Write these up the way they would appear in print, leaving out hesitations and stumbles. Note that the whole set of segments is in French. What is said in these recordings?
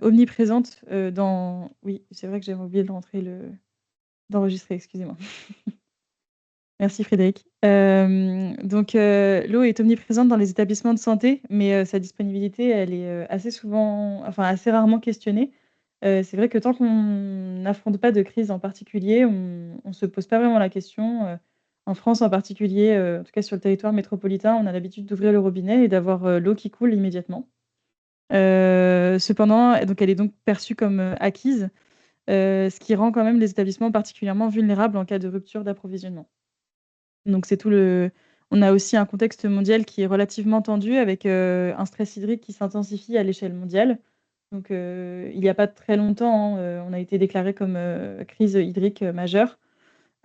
omniprésente dans... Oui, c'est vrai que j'avais oublié d'enregistrer, excusez-moi. Merci Frédéric. Donc, l'eau est omniprésente dans les établissements de santé, mais sa disponibilité, elle est assez souvent, enfin assez rarement questionnée. C'est vrai que tant qu'on n'affronte pas de crise en particulier, on ne se pose pas vraiment la question. En France en particulier, en tout cas sur le territoire métropolitain, on a l'habitude d'ouvrir le robinet et d'avoir l'eau qui coule immédiatement. Cependant, donc elle est donc perçue comme acquise, ce qui rend quand même les établissements particulièrement vulnérables en cas de rupture d'approvisionnement. Donc c'est tout le On a aussi un contexte mondial qui est relativement tendu avec, un stress hydrique qui s'intensifie à l'échelle mondiale. Donc, il y a pas très longtemps, on a été déclaré comme, crise hydrique, majeure.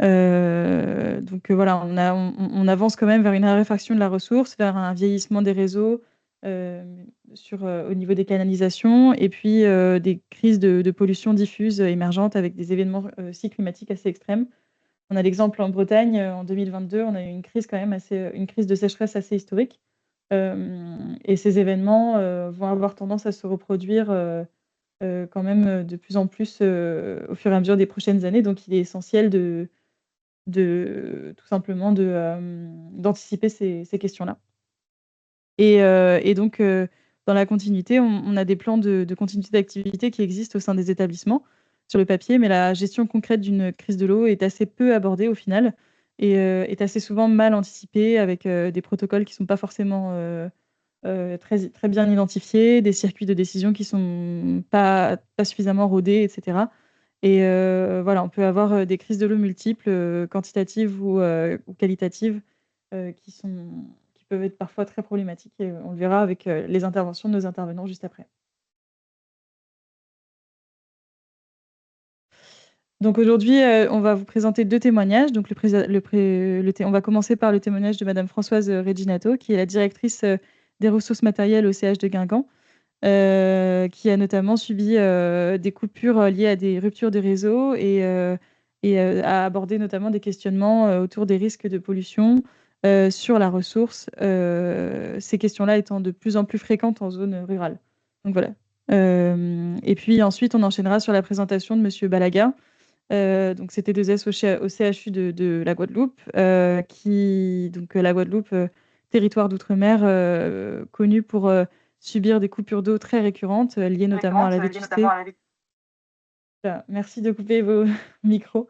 Donc, voilà, on avance quand même vers une raréfaction de la ressource, vers un vieillissement des réseaux, au niveau des canalisations et puis, des crises de pollution diffuse, émergentes avec des événements, aussi climatiques assez extrêmes. On a l'exemple en Bretagne, en 2022, on a eu une crise quand même une crise de sécheresse assez historique. Et ces événements, vont avoir tendance à se reproduire, quand même, de plus en plus, au fur et à mesure des prochaines années. Donc il est essentiel de tout simplement d'anticiper ces questions-là. Et donc, dans la continuité, on a des plans de continuité d'activité qui existent au sein des établissements sur le papier, mais la gestion concrète d'une crise de l'eau est assez peu abordée au final et est assez souvent mal anticipée avec, des protocoles qui sont pas forcément, très bien identifiés, des circuits de décision qui sont pas suffisamment rodés et cetera. Et voilà, on peut avoir, des crises de l'eau multiples, quantitatives ou qualitatives, qui peuvent être parfois très problématiques et on le verra avec, les interventions de nos intervenants juste après. Donc aujourd'hui, on va vous présenter 2 témoignages. Donc on va commencer par le témoignage de madame Françoise, Reginato, qui est la directrice, des ressources matérielles au CH de Guingamp, qui a notamment subi, des coupures, liées à des ruptures de réseau et a abordé notamment des questionnements, autour des risques de pollution, sur la ressource, ces questions-là étant de plus en plus fréquentes en zone rurale. Donc voilà. Et puis ensuite, on enchaînera sur la présentation de monsieur Balaga, donc CT2S au CHU de la Guadeloupe, la Guadeloupe, territoire d'outre-mer, connu pour, subir des coupures d'eau très récurrentes, liées notamment à la vétusté. Voilà, merci de couper vos micros.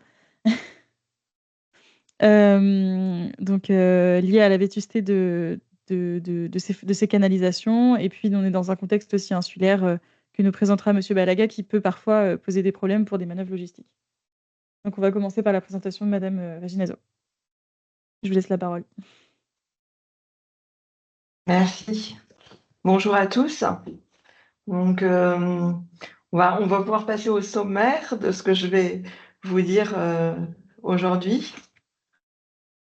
Liées à la vétusté de ces canalisations et puis on est dans un contexte aussi insulaire, que nous présentera monsieur Balaga qui peut parfois, poser des problèmes pour des manœuvres logistiques. Donc on va commencer par la présentation de madame, Reginazo. Je vous laisse la parole. Merci. Bonjour à tous. Donc, on va pouvoir passer au sommaire de ce que je vais vous dire aujourd'hui.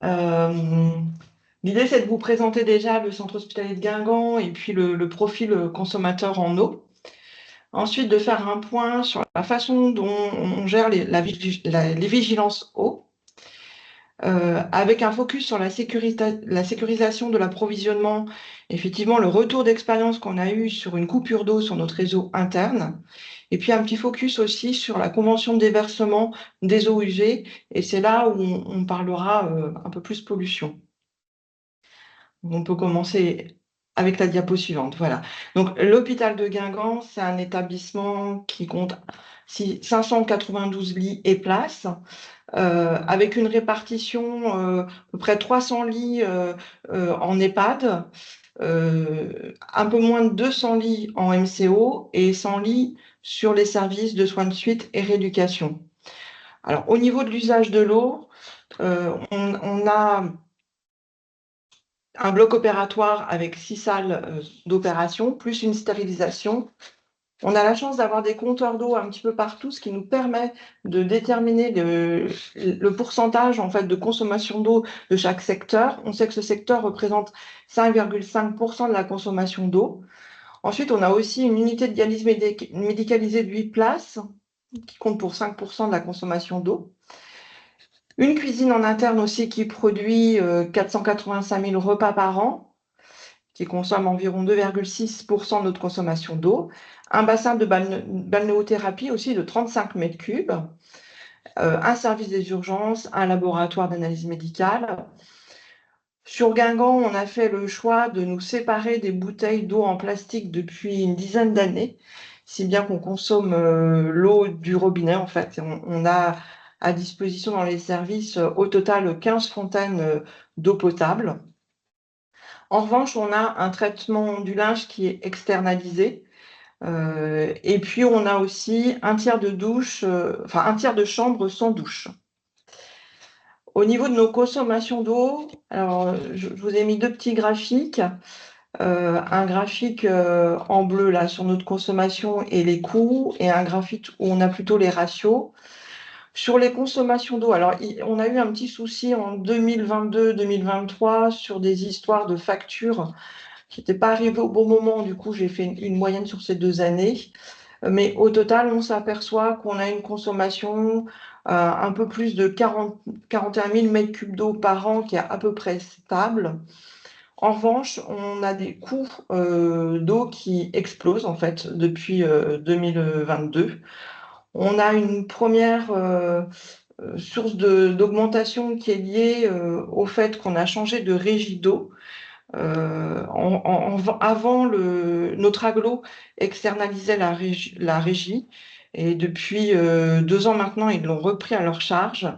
L'idée, c'est de vous présenter déjà le centre hospitalier de Guingamp et puis le profil consommateur en eau. Ensuite, de faire un point sur la façon dont on gère les vigilances eau. Avec un focus sur la sécurisation de l'approvisionnement, effectivement le retour d'expérience qu'on a eu sur une coupure d'eau sur notre réseau interne, et puis un petit focus aussi sur la convention de déversement des eaux usées, et c'est là où on parlera un peu plus pollution. On peut commencer avec la diapo suivante. Voilà. Donc l'hôpital de Guingamp, c'est un établissement qui compte 592 lits et places. Avec une répartition à peu près 300 lits en EHPAD, un peu moins de 200 lits en MCO et 100 lits sur les services de soins de suite et rééducation. Alors, au niveau de l'usage de l'eau, on a un bloc opératoire avec 6 salles d'opération, plus une stérilisation. On a la chance d'avoir des compteurs d'eau un petit peu partout, ce qui nous permet de déterminer le pourcentage en fait, de consommation d'eau de chaque secteur. On sait que ce secteur représente 5,5% de la consommation d'eau. Ensuite, on a aussi une unité de dialyse médicalisée de 8 places, qui compte pour 5% de la consommation d'eau. Une cuisine en interne aussi qui produit 485 000 repas par an. qui consomme environ 2,6% de notre consommation d'eau, un bassin de balnéothérapie aussi de 35 mètres cubes, un service des urgences, un laboratoire d'analyse médicale. Sur Guingamp, on a fait le choix de nous séparer des bouteilles d'eau en plastique depuis une dizaine d'années, si bien qu'on consomme l'eau du robinet en fait. On a à disposition dans les services au total 15 fontaines d'eau potable. En revanche, on a un traitement du linge qui est externalisé. Et puis, on a aussi un tiers de douche, enfin un tiers de chambre sans douche. Au niveau de nos consommations d'eau, alors je vous ai mis deux petits graphiques. Un graphique en bleu là sur notre consommation et les coûts, et un graphique où on a plutôt les ratios. Sur les consommations d'eau, alors on a eu un petit souci en 2022-2023 sur des histoires de factures qui n'étaient pas arrivées au bon moment. Du coup, j'ai fait une moyenne sur ces 2 années. Mais au total, on s'aperçoit qu'on a une consommation un peu plus de 41 000 mètres cubes d'eau par an, qui est à peu près stable. En revanche, on a des coûts d'eau qui explosent en fait depuis 2022. On a une première source d'augmentation qui est liée au fait qu'on a changé de régie d'eau. Avant, notre agglo externalisait la régie, et depuis 2 ans maintenant, ils l'ont repris à leur charge,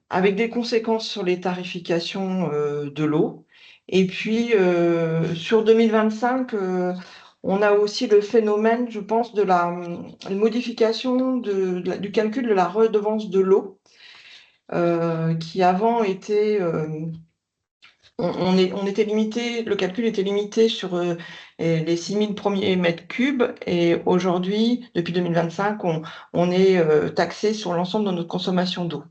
avec des conséquences sur les tarifications de l'eau. Et puis, sur 2025, on a aussi le phénomène, je pense, de la modification du calcul de la redevance de l'eau, qui avant était... on était limité, le calcul était limité sur les 6000 premiers mètres cubes, et aujourd'hui, depuis 2025, on est taxé sur l'ensemble de notre consommation d'eau.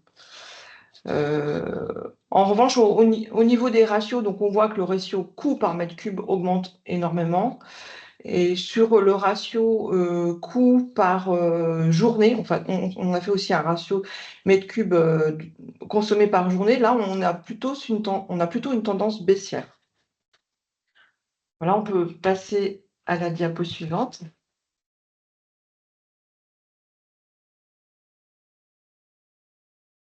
En revanche, au niveau des ratios, donc on voit que le ratio coût par mètre cube augmente énormément. Et sur le ratio coût par journée, enfin, on a fait aussi un ratio mètre cube consommé par journée. Là, on a plutôt une tendance baissière. Voilà, on peut passer à la diapo suivante.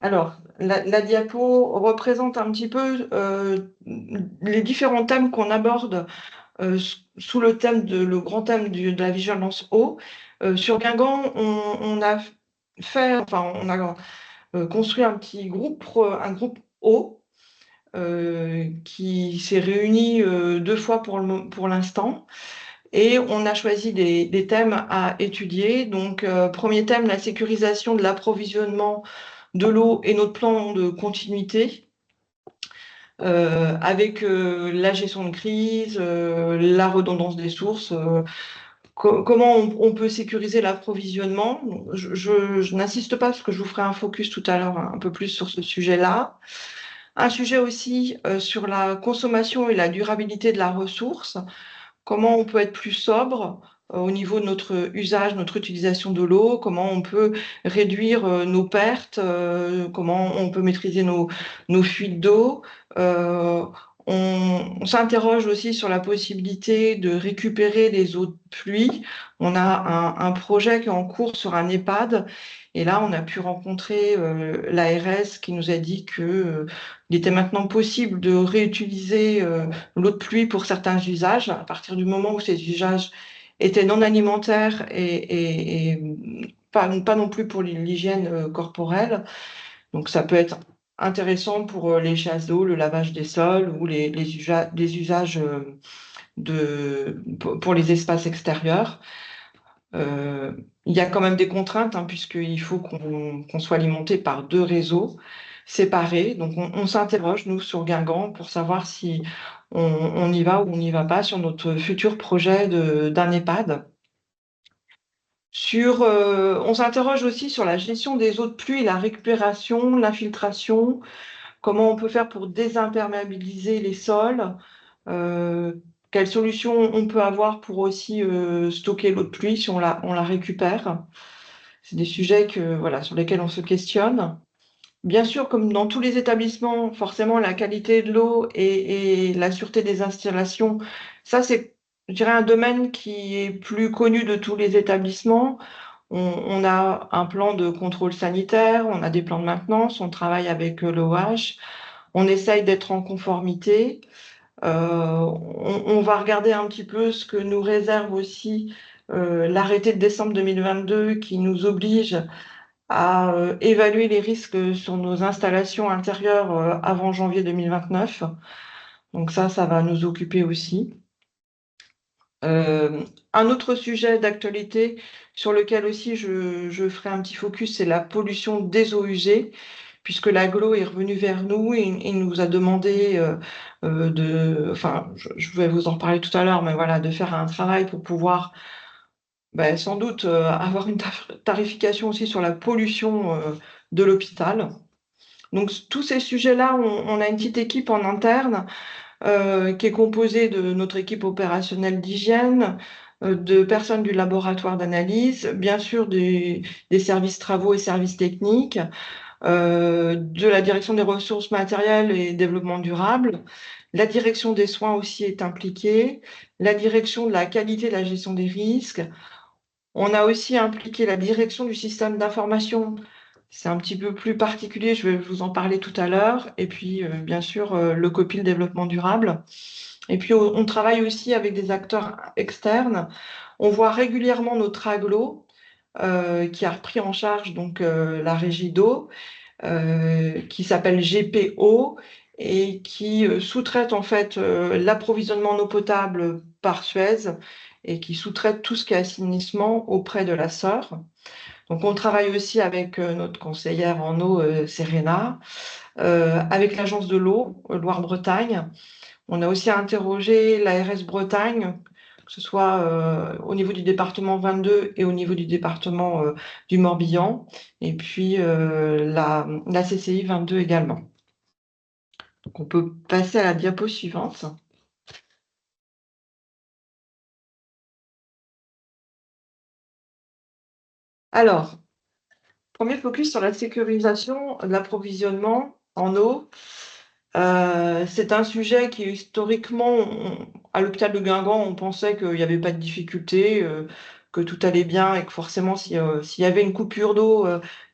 Alors, la diapo représente un petit peu les différents thèmes qu'on aborde sous le grand thème de la vigilance eau. Sur Guingamp, on a construit un petit groupe, un groupe eau, qui s'est réuni 2 fois pour l'instant. Et on a choisi des thèmes à étudier. Donc, premier thème, la sécurisation de l'approvisionnement de l'eau et notre plan de continuité, avec la gestion de crise, la redondance des sources, comment on peut sécuriser l'approvisionnement. Je n'insiste pas parce que je vous ferai un focus tout à l'heure un peu plus sur ce sujet-là. Un sujet aussi sur la consommation et la durabilité de la ressource. Comment on peut être plus sobre au niveau de notre usage, notre utilisation de l'eau, comment on peut réduire nos pertes, comment on peut maîtriser nos fuites d'eau. On s'interroge aussi sur la possibilité de récupérer les eaux de pluie. On a un projet qui est en cours sur un EHPAD, et là on a pu rencontrer l'ARS qui nous a dit que il était maintenant possible de réutiliser l'eau de pluie pour certains usages, à partir du moment où ces usages étaient non alimentaires et pas non plus pour l'hygiène corporelle. Donc ça peut être intéressant pour les chasses d'eau, le lavage des sols, ou les usages pour les espaces extérieurs. Il y a quand même des contraintes, hein, puisqu'il faut qu'on soit alimenté par 2 réseaux séparés. Donc on s'interroge, nous, sur Guingamp, pour savoir si on y va ou on n'y va pas sur notre futur projet d'un EHPAD. On s'interroge aussi sur la gestion des eaux de pluie, la récupération, l'infiltration, comment on peut faire pour désimperméabiliser les sols, quelles solutions on peut avoir pour aussi stocker l'eau de pluie si on la récupère. C'est des sujets voilà, sur lesquels on se questionne. Bien sûr, comme dans tous les établissements, forcément, la qualité de l'eau et la sûreté des installations, ça, c'est, je dirais, un domaine qui est plus connu de tous les établissements. On a un plan de contrôle sanitaire, on a des plans de maintenance, on travaille avec l'OH, on essaye d'être en conformité. On va regarder un petit peu ce que nous réserve aussi l'arrêté de décembre 2022 qui nous oblige à évaluer les risques sur nos installations intérieures avant janvier 2029. Donc ça va nous occuper aussi. Un autre sujet d'actualité sur lequel aussi je ferai un petit focus, c'est la pollution des eaux usées, puisque l'Aglo est revenu vers nous et nous a demandé enfin, je vais vous en parler tout à l'heure, mais voilà, de faire un travail pour pouvoir sans doute avoir une tarification aussi sur la pollution de l'hôpital. Donc tous ces sujets-là, on a une petite équipe en interne qui est composée de notre équipe opérationnelle d'hygiène, de personnes du laboratoire d'analyse, bien sûr des services travaux et services techniques, de la direction des ressources matérielles et développement durable. La direction des soins aussi est impliquée, la direction de la qualité et de la gestion des risques. On a aussi impliqué la direction du système d'information. C'est un petit peu plus particulier, je vais vous en parler tout à l'heure. Et puis, bien sûr, le COPIL développement durable. Et puis, on travaille aussi avec des acteurs externes. On voit régulièrement notre aglo, qui a repris en charge donc la régie d'eau, qui s'appelle GPO et qui sous-traite en fait l'approvisionnement en eau potable par Suez et qui sous-traite tout ce qui est assainissement auprès de la SEUR. Donc on travaille aussi avec notre conseillère en eau, Serena, avec l'agence de l'eau Loire-Bretagne. On a aussi interrogé l'ARS Bretagne, que ce soit au niveau du département 22 et au niveau du département du Morbihan, et puis la CCI 22 également. Donc on peut passer à la diapo suivante. Alors, premier focus sur la sécurisation de l'approvisionnement en eau. C'est un sujet qui historiquement, à l'hôpital de Guingamp, on pensait qu'il n'y avait pas de difficulté, que tout allait bien et que forcément, s'il y avait une coupure d'eau,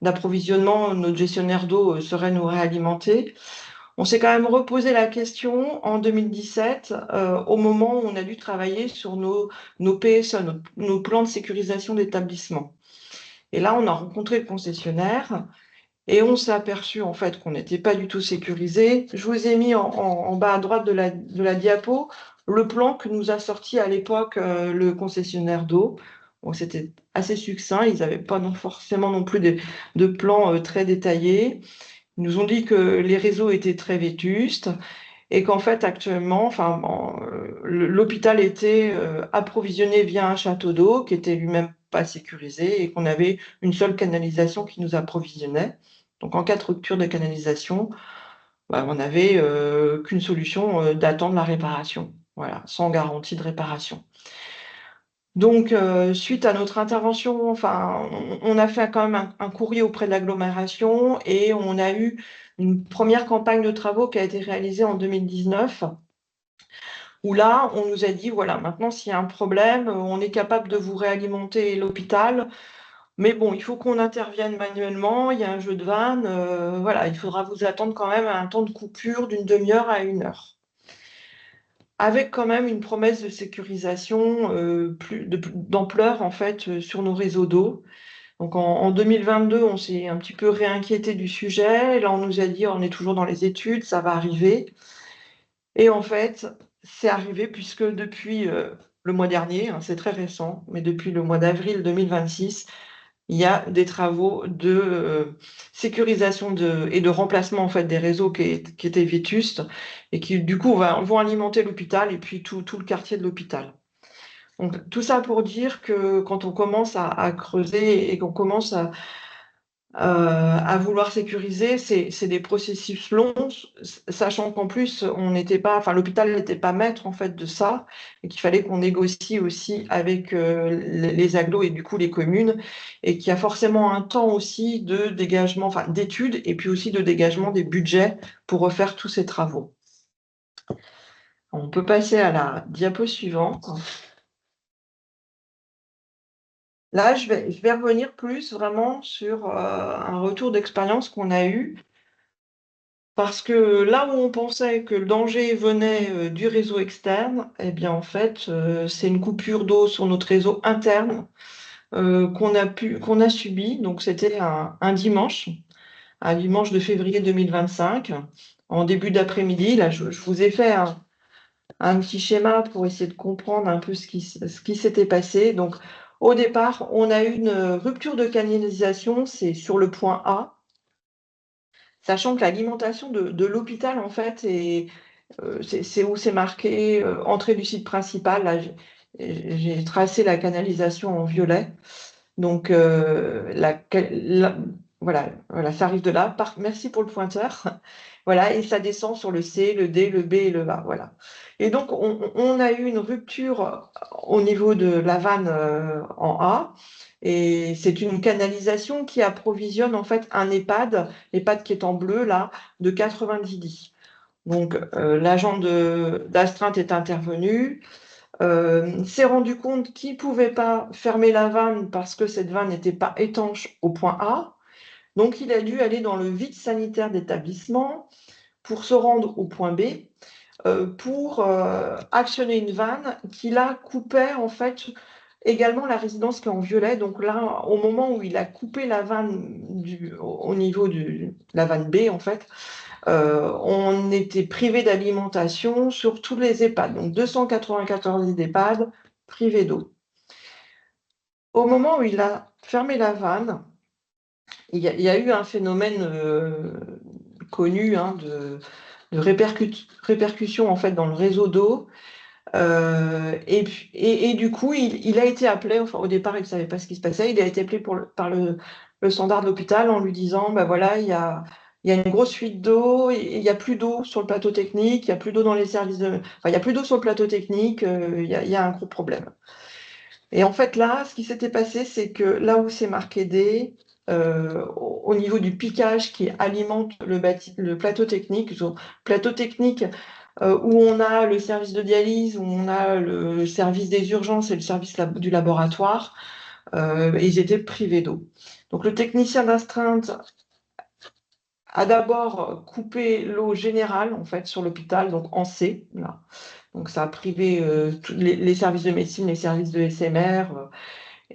d'approvisionnement, notre gestionnaire d'eau serait nous réalimenter. On s'est quand même reposé la question en 2017, au moment où on a dû travailler sur nos PSE, nos plans de sécurisation d'établissement. Et là, on a rencontré le concessionnaire et on s'est aperçu en fait qu'on n'était pas du tout sécurisé. Je vous ai mis en bas à droite de la diapo le plan que nous a sorti à l'époque le concessionnaire d'eau. Bon, c'était assez succinct, ils n'avaient pas forcément non plus de plans très détaillés. Ils nous ont dit que les réseaux étaient très vétustes et qu'en fait actuellement, enfin, l'hôpital était approvisionné via un château d'eau qui était lui-même pas sécurisé et qu'on avait une seule canalisation qui nous approvisionnait. Donc en cas de rupture de canalisation, on n'avait qu'une solution d'attendre la réparation, voilà, sans garantie de réparation. Donc, suite à notre intervention, enfin, on a fait quand même un courrier auprès de l'agglomération et on a eu une première campagne de travaux qui a été réalisée en 2019, où là, on nous a dit, voilà, maintenant, s'il y a un problème, on est capable de vous réalimenter l'hôpital, mais bon, il faut qu'on intervienne manuellement, il y a un jeu de vannes, voilà, il faudra vous attendre quand même à un temps de coupure d'une demi-heure à 1 heure. Avec quand même une promesse de sécurisation d'ampleur en fait sur nos réseaux d'eau. Donc en 2022, on s'est un petit peu réinquiété du sujet. Là, on nous a dit on est toujours dans les études, ça va arriver. Et en fait, c'est arrivé puisque depuis le mois dernier, hein, c'est très récent, mais depuis le mois d'avril 2026, il y a des travaux de sécurisation et de remplacement en fait des réseaux qui étaient vétustes et qui du coup vont alimenter l'hôpital et puis tout le quartier de l'hôpital. Donc tout ça pour dire que quand on commence à creuser et qu'on commence à vouloir sécuriser, c'est des processus longs, sachant qu'en plus, on n'était pas, enfin, l'hôpital n'était pas maître en fait de ça, et qu'il fallait qu'on négocie aussi avec les agglos et du coup les communes, et qu'il y a forcément un temps aussi de dégagement, enfin d'études, et puis aussi de dégagement des budgets pour refaire tous ces travaux. On peut passer à la diapo suivante. Là, je vais revenir plus vraiment sur un retour d'expérience qu'on a eu. Parce que là où on pensait que le danger venait du réseau externe, eh bien en fait, c'est une coupure d'eau sur notre réseau interne qu'on a subi. Donc c'était un dimanche de février 2025, en début d'après-midi. Là, je vous ai fait un petit schéma pour essayer de comprendre un peu ce qui s'était passé. Donc au départ, on a eu une rupture de canalisation, c'est sur le point A. Sachant que l'alimentation de l'hôpital, en fait, c'est où c'est marqué entrée du site principal. Là, j'ai tracé la canalisation en violet. Donc, voilà, ça arrive de là. Merci pour le pointeur. Voilà, et ça descend sur le C, le D, le B et le A. Voilà. Et donc, on a eu une rupture au niveau de la vanne en A. Et c'est une canalisation qui approvisionne en fait un l'EHPAD qui est en bleu là, de 90 lits. Donc, l'agent d'astreinte est intervenu, s'est rendu compte qu'il ne pouvait pas fermer la vanne parce que cette vanne n'était pas étanche au point A. Donc, il a dû aller dans le vide sanitaire d'établissement pour se rendre au point B, pour actionner une vanne qui là coupait en fait également la résidence qui est en violet. Donc là, au moment où il a coupé la vanne au niveau de la vanne B, en fait, on était privé d'alimentation sur tous les EHPAD, donc 294 EHPAD privés d'eau. Au moment où il a fermé la vanne, il y a eu un phénomène connu de répercussion en fait dans le réseau d'eau. Et du coup, il a été appelé, enfin, au départ, il ne savait pas ce qui se passait, il a été appelé par le standard de l'hôpital en lui disant, ben voilà, il y a une grosse fuite d'eau, il n'y a plus d'eau sur le plateau technique, il n'y a plus d'eau dans les services enfin, il n'y a plus d'eau sur le plateau technique, il y a un gros problème. Et en fait, là, ce qui s'était passé, c'est que là où c'est marqué D, au niveau du piquage qui alimente le plateau technique, où on a le service de dialyse, où on a le service des urgences et le service du laboratoire, et ils étaient privés d'eau. Donc le technicien d'astreinte a d'abord coupé l'eau générale en fait sur l'hôpital, donc en C, là. Donc ça a privé les services de médecine, les services de SMR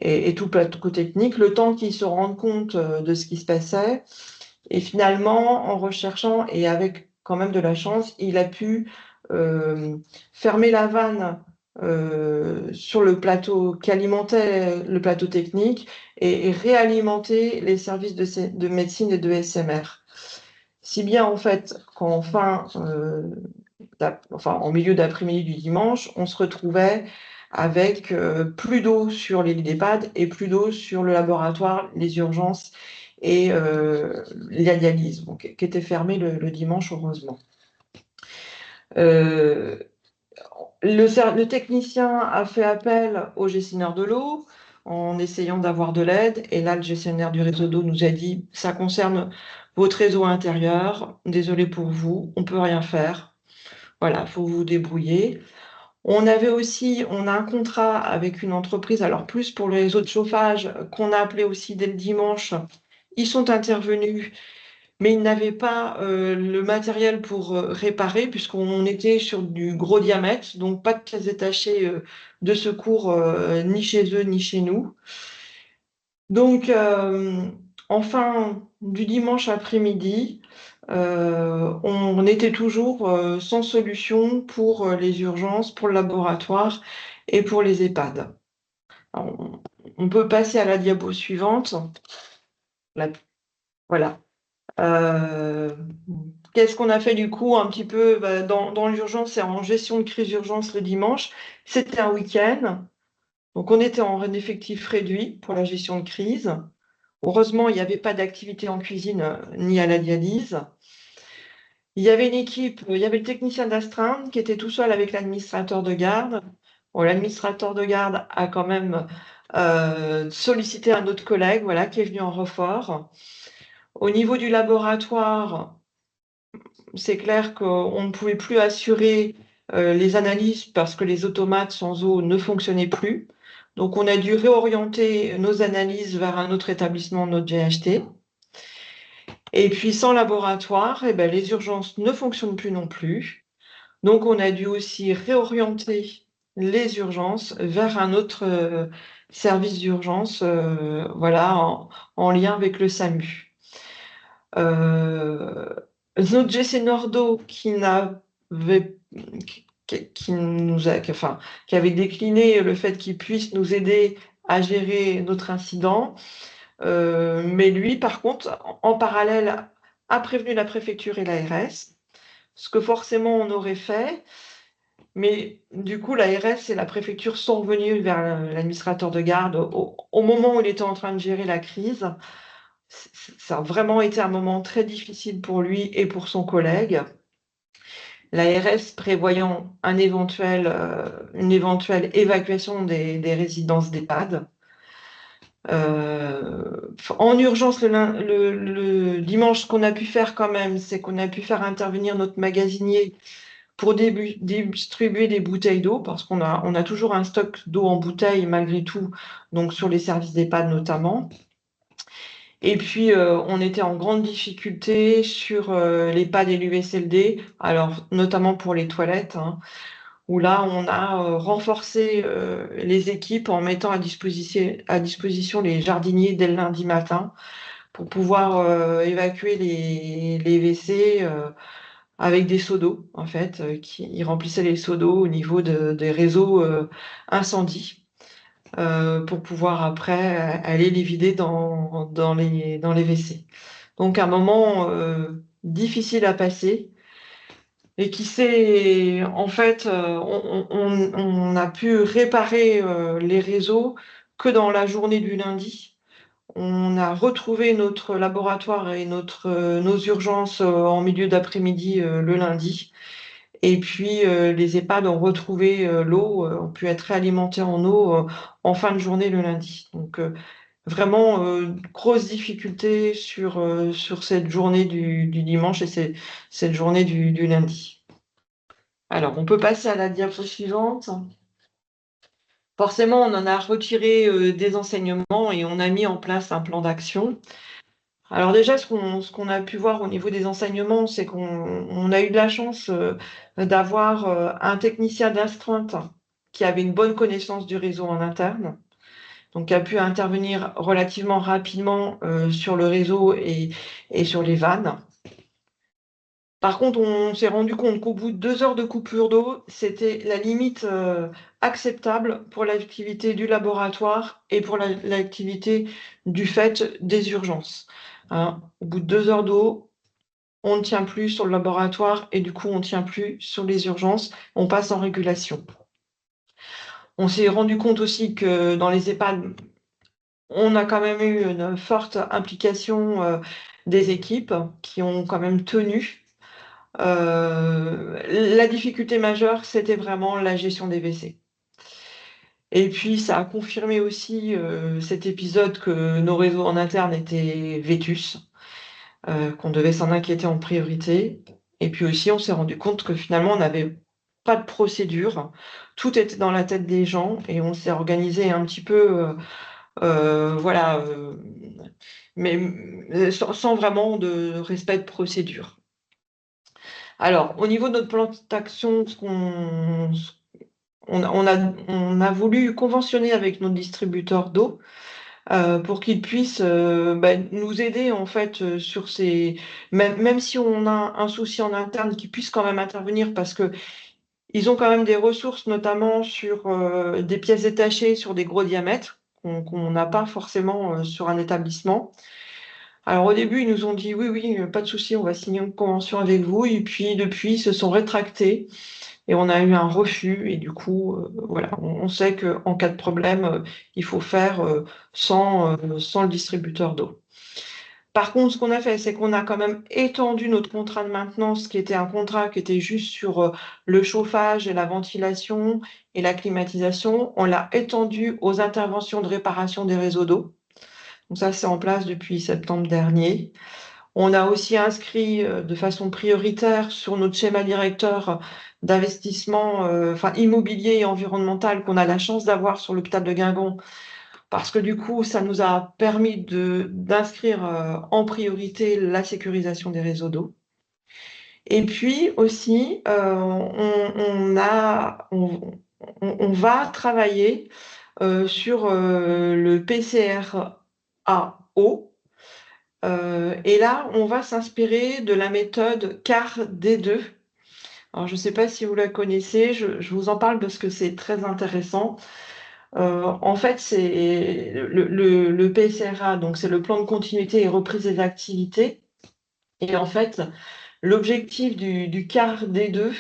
et tout le plateau technique, le temps qu'ils se rendent compte de ce qui se passait. Et finalement, en recherchant et avec quand même de la chance, il a pu fermer la vanne sur le plateau qui alimentait le plateau technique et réalimenter les services de médecine et de SMR. Si bien en fait en milieu d'après-midi du dimanche, on se retrouvait avec plus d'eau sur les lits d'EHPAD et plus d'eau sur le laboratoire, les urgences et la dialyse, donc, qui était fermée le dimanche, heureusement. Le technicien a fait appel au gestionnaire de l'eau en essayant d'avoir de l'aide. Et là, le gestionnaire du réseau d'eau nous a dit, ça concerne votre réseau intérieur. Désolé pour vous, on ne peut rien faire. Voilà, il faut vous débrouiller. On a un contrat avec une entreprise, alors plus pour le réseau de chauffage, qu'on a appelé aussi dès le dimanche. Ils sont intervenus, mais ils n'avaient pas le matériel pour réparer, puisqu'on était sur du gros diamètre, donc pas de pièces détachées de secours, ni chez eux, ni chez nous. Donc, enfin, du dimanche après-midi, on était toujours sans solution pour les urgences, pour le laboratoire et pour les EHPAD. Alors, on peut passer à la diapo suivante. Voilà. Qu'est-ce qu'on a fait du coup un petit peu dans l'urgence et en gestion de crise d'urgence le dimanche? C'était un week-end, donc on était en effectif réduit pour la gestion de crise. Heureusement, il n'y avait pas d'activité en cuisine ni à la dialyse. Il y avait une équipe, il y avait le technicien d'astreinte qui était tout seul avec l'administrateur de garde. Bon, l'administrateur de garde a quand même sollicité un autre collègue, voilà, qui est venu en renfort. Au niveau du laboratoire, c'est clair qu'on ne pouvait plus assurer les analyses parce que les automates sans eau ne fonctionnaient plus. Donc, on a dû réorienter nos analyses vers un autre établissement, notre GHT. Et puis, sans laboratoire, eh ben, les urgences ne fonctionnent plus non plus. Donc, on a dû aussi réorienter les urgences vers un autre service d'urgence, voilà, en lien avec le SAMU. Notre GC Nordo qui avait décliné le fait qu'il puisse nous aider à gérer notre incident. Mais lui, par contre, en parallèle, a prévenu la préfecture et l'ARS, ce que forcément on aurait fait. Mais du coup, l'ARS et la préfecture sont venus vers l'administrateur de garde au moment où il était en train de gérer la crise. Ça a vraiment été un moment très difficile pour lui et pour son collègue. L'ARS prévoyant une éventuelle évacuation des résidences d'EHPAD. En urgence, le dimanche, ce qu'on a pu faire quand même, c'est qu'on a pu faire intervenir notre magasinier pour distribuer des bouteilles d'eau, parce on a toujours un stock d'eau en bouteille malgré tout, donc sur les services d'EHPAD notamment. Et puis, on était en grande difficulté sur les pads et l'USLD, alors notamment pour les toilettes, hein, où là, on a renforcé les équipes en mettant à disposition les jardiniers dès le lundi matin pour pouvoir évacuer les WC avec des seaux d'eau, en fait, ils remplissaient les seaux d'eau au niveau des réseaux incendie. Pour pouvoir après aller les vider dans les WC. Donc un moment difficile à passer et qui s'est en fait on a pu réparer les réseaux que dans la journée du lundi. On a retrouvé notre laboratoire et nos urgences en milieu d'après-midi le lundi. Et puis, les EHPAD ont retrouvé l'eau, ont pu être réalimentés en eau en fin de journée le lundi. Donc, vraiment, grosse difficulté sur cette journée du dimanche et cette journée du lundi. Alors, on peut passer à la diapo suivante. Forcément, on en a retiré des enseignements et on a mis en place un plan d'action. Alors déjà, ce qu'on a pu voir au niveau des enseignements, c'est qu'on a eu de la chance d'avoir un technicien d'astreinte qui avait une bonne connaissance du réseau en interne, donc qui a pu intervenir relativement rapidement sur le réseau et sur les vannes. Par contre, on s'est rendu compte qu'au bout de 2 heures de coupure d'eau, c'était la limite acceptable pour l'activité du laboratoire et pour l'activité du fait des urgences. Hein. Au bout de 2 heures d'eau, on ne tient plus sur le laboratoire et du coup, on ne tient plus sur les urgences. On passe en régulation. On s'est rendu compte aussi que dans les EHPAD, on a quand même eu une forte implication des équipes qui ont quand même tenu. La difficulté majeure, c'était vraiment la gestion des WC. Et puis, ça a confirmé aussi cet épisode que nos réseaux en interne étaient vétus, qu'on devait s'en inquiéter en priorité. Et puis aussi, on s'est rendu compte que finalement, on n'avait pas de procédure. Tout était dans la tête des gens et on s'est organisé un petit peu, voilà, mais sans vraiment de respect de procédure. Alors, au niveau de notre plan d'action, on a voulu conventionner avec nos distributeurs d'eau pour qu'ils puissent nous aider en fait sur ces. Même si on a un souci en interne, qu'ils puissent quand même intervenir parce que ils ont quand même des ressources, notamment sur des pièces détachées sur des gros diamètres qu'on n'a pas forcément sur un établissement. Alors au début, ils nous ont dit oui, oui, pas de souci, on va signer une convention avec vous. Et puis depuis, ils se sont rétractés et on a eu un refus. Et du coup, voilà, on sait qu'en cas de problème, il faut faire sans le distributeur d'eau. Par contre, ce qu'on a fait, c'est qu'on a quand même étendu notre contrat de maintenance, qui était un contrat qui était juste sur le chauffage et la ventilation et la climatisation. On l'a étendu aux interventions de réparation des réseaux d'eau. Donc ça, c'est en place depuis septembre dernier. On a aussi inscrit de façon prioritaire sur notre schéma directeur d'investissement immobilier et environnemental qu'on a la chance d'avoir sur l'hôpital de Guingamp, parce que du coup, ça nous a permis d'inscrire en priorité la sécurisation des réseaux d'eau. Et puis aussi, on va travailler sur le PCRA-eau. Et là, on va s'inspirer de la méthode CAR-D2. Alors, je ne sais pas si vous la connaissez, je vous en parle parce que c'est très intéressant. En fait, c'est le PSRA, donc c'est le plan de continuité et reprise des activités. Et en fait, l'objectif du CAR D2,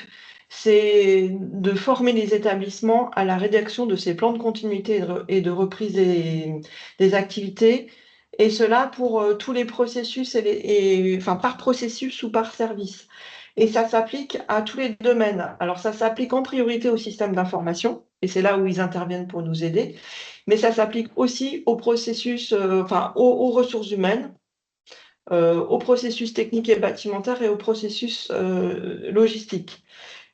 c'est de former les établissements à la rédaction de ces plans de continuité et de reprise des activités, et cela pour tous les processus, enfin par processus ou par service. Et ça s'applique à tous les domaines. Alors ça s'applique en priorité au système d'information, et c'est là où ils interviennent pour nous aider, mais ça s'applique aussi au processus, aux ressources humaines, au processus technique et bâtimentaire et au processus logistique.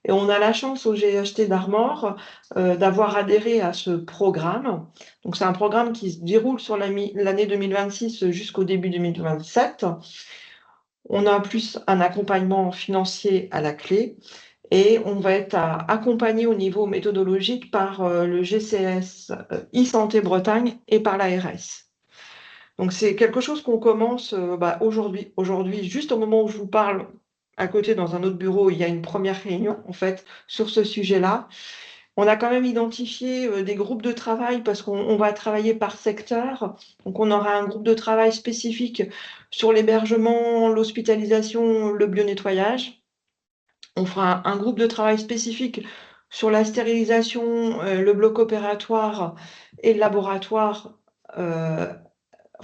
Et on a la chance au GHT d'Armor d'avoir adhéré à ce programme. Donc c'est un programme qui se déroule sur l'année 2026 jusqu'au début 2027. On a en plus un accompagnement financier à la clé, et on va être accompagné au niveau méthodologique par le GCS e-Santé Bretagne et par l'ARS. Donc c'est quelque chose qu'on commence aujourd'hui. Aujourd'hui, juste au moment où je vous parle, à côté dans un autre bureau, il y a une première réunion en fait sur ce sujet-là. On a quand même identifié des groupes de travail, parce qu'on va travailler par secteur. Donc on aura un groupe de travail spécifique sur l'hébergement, l'hospitalisation, le bionettoyage. On fera un groupe de travail spécifique sur la stérilisation, le bloc opératoire et le laboratoire. euh,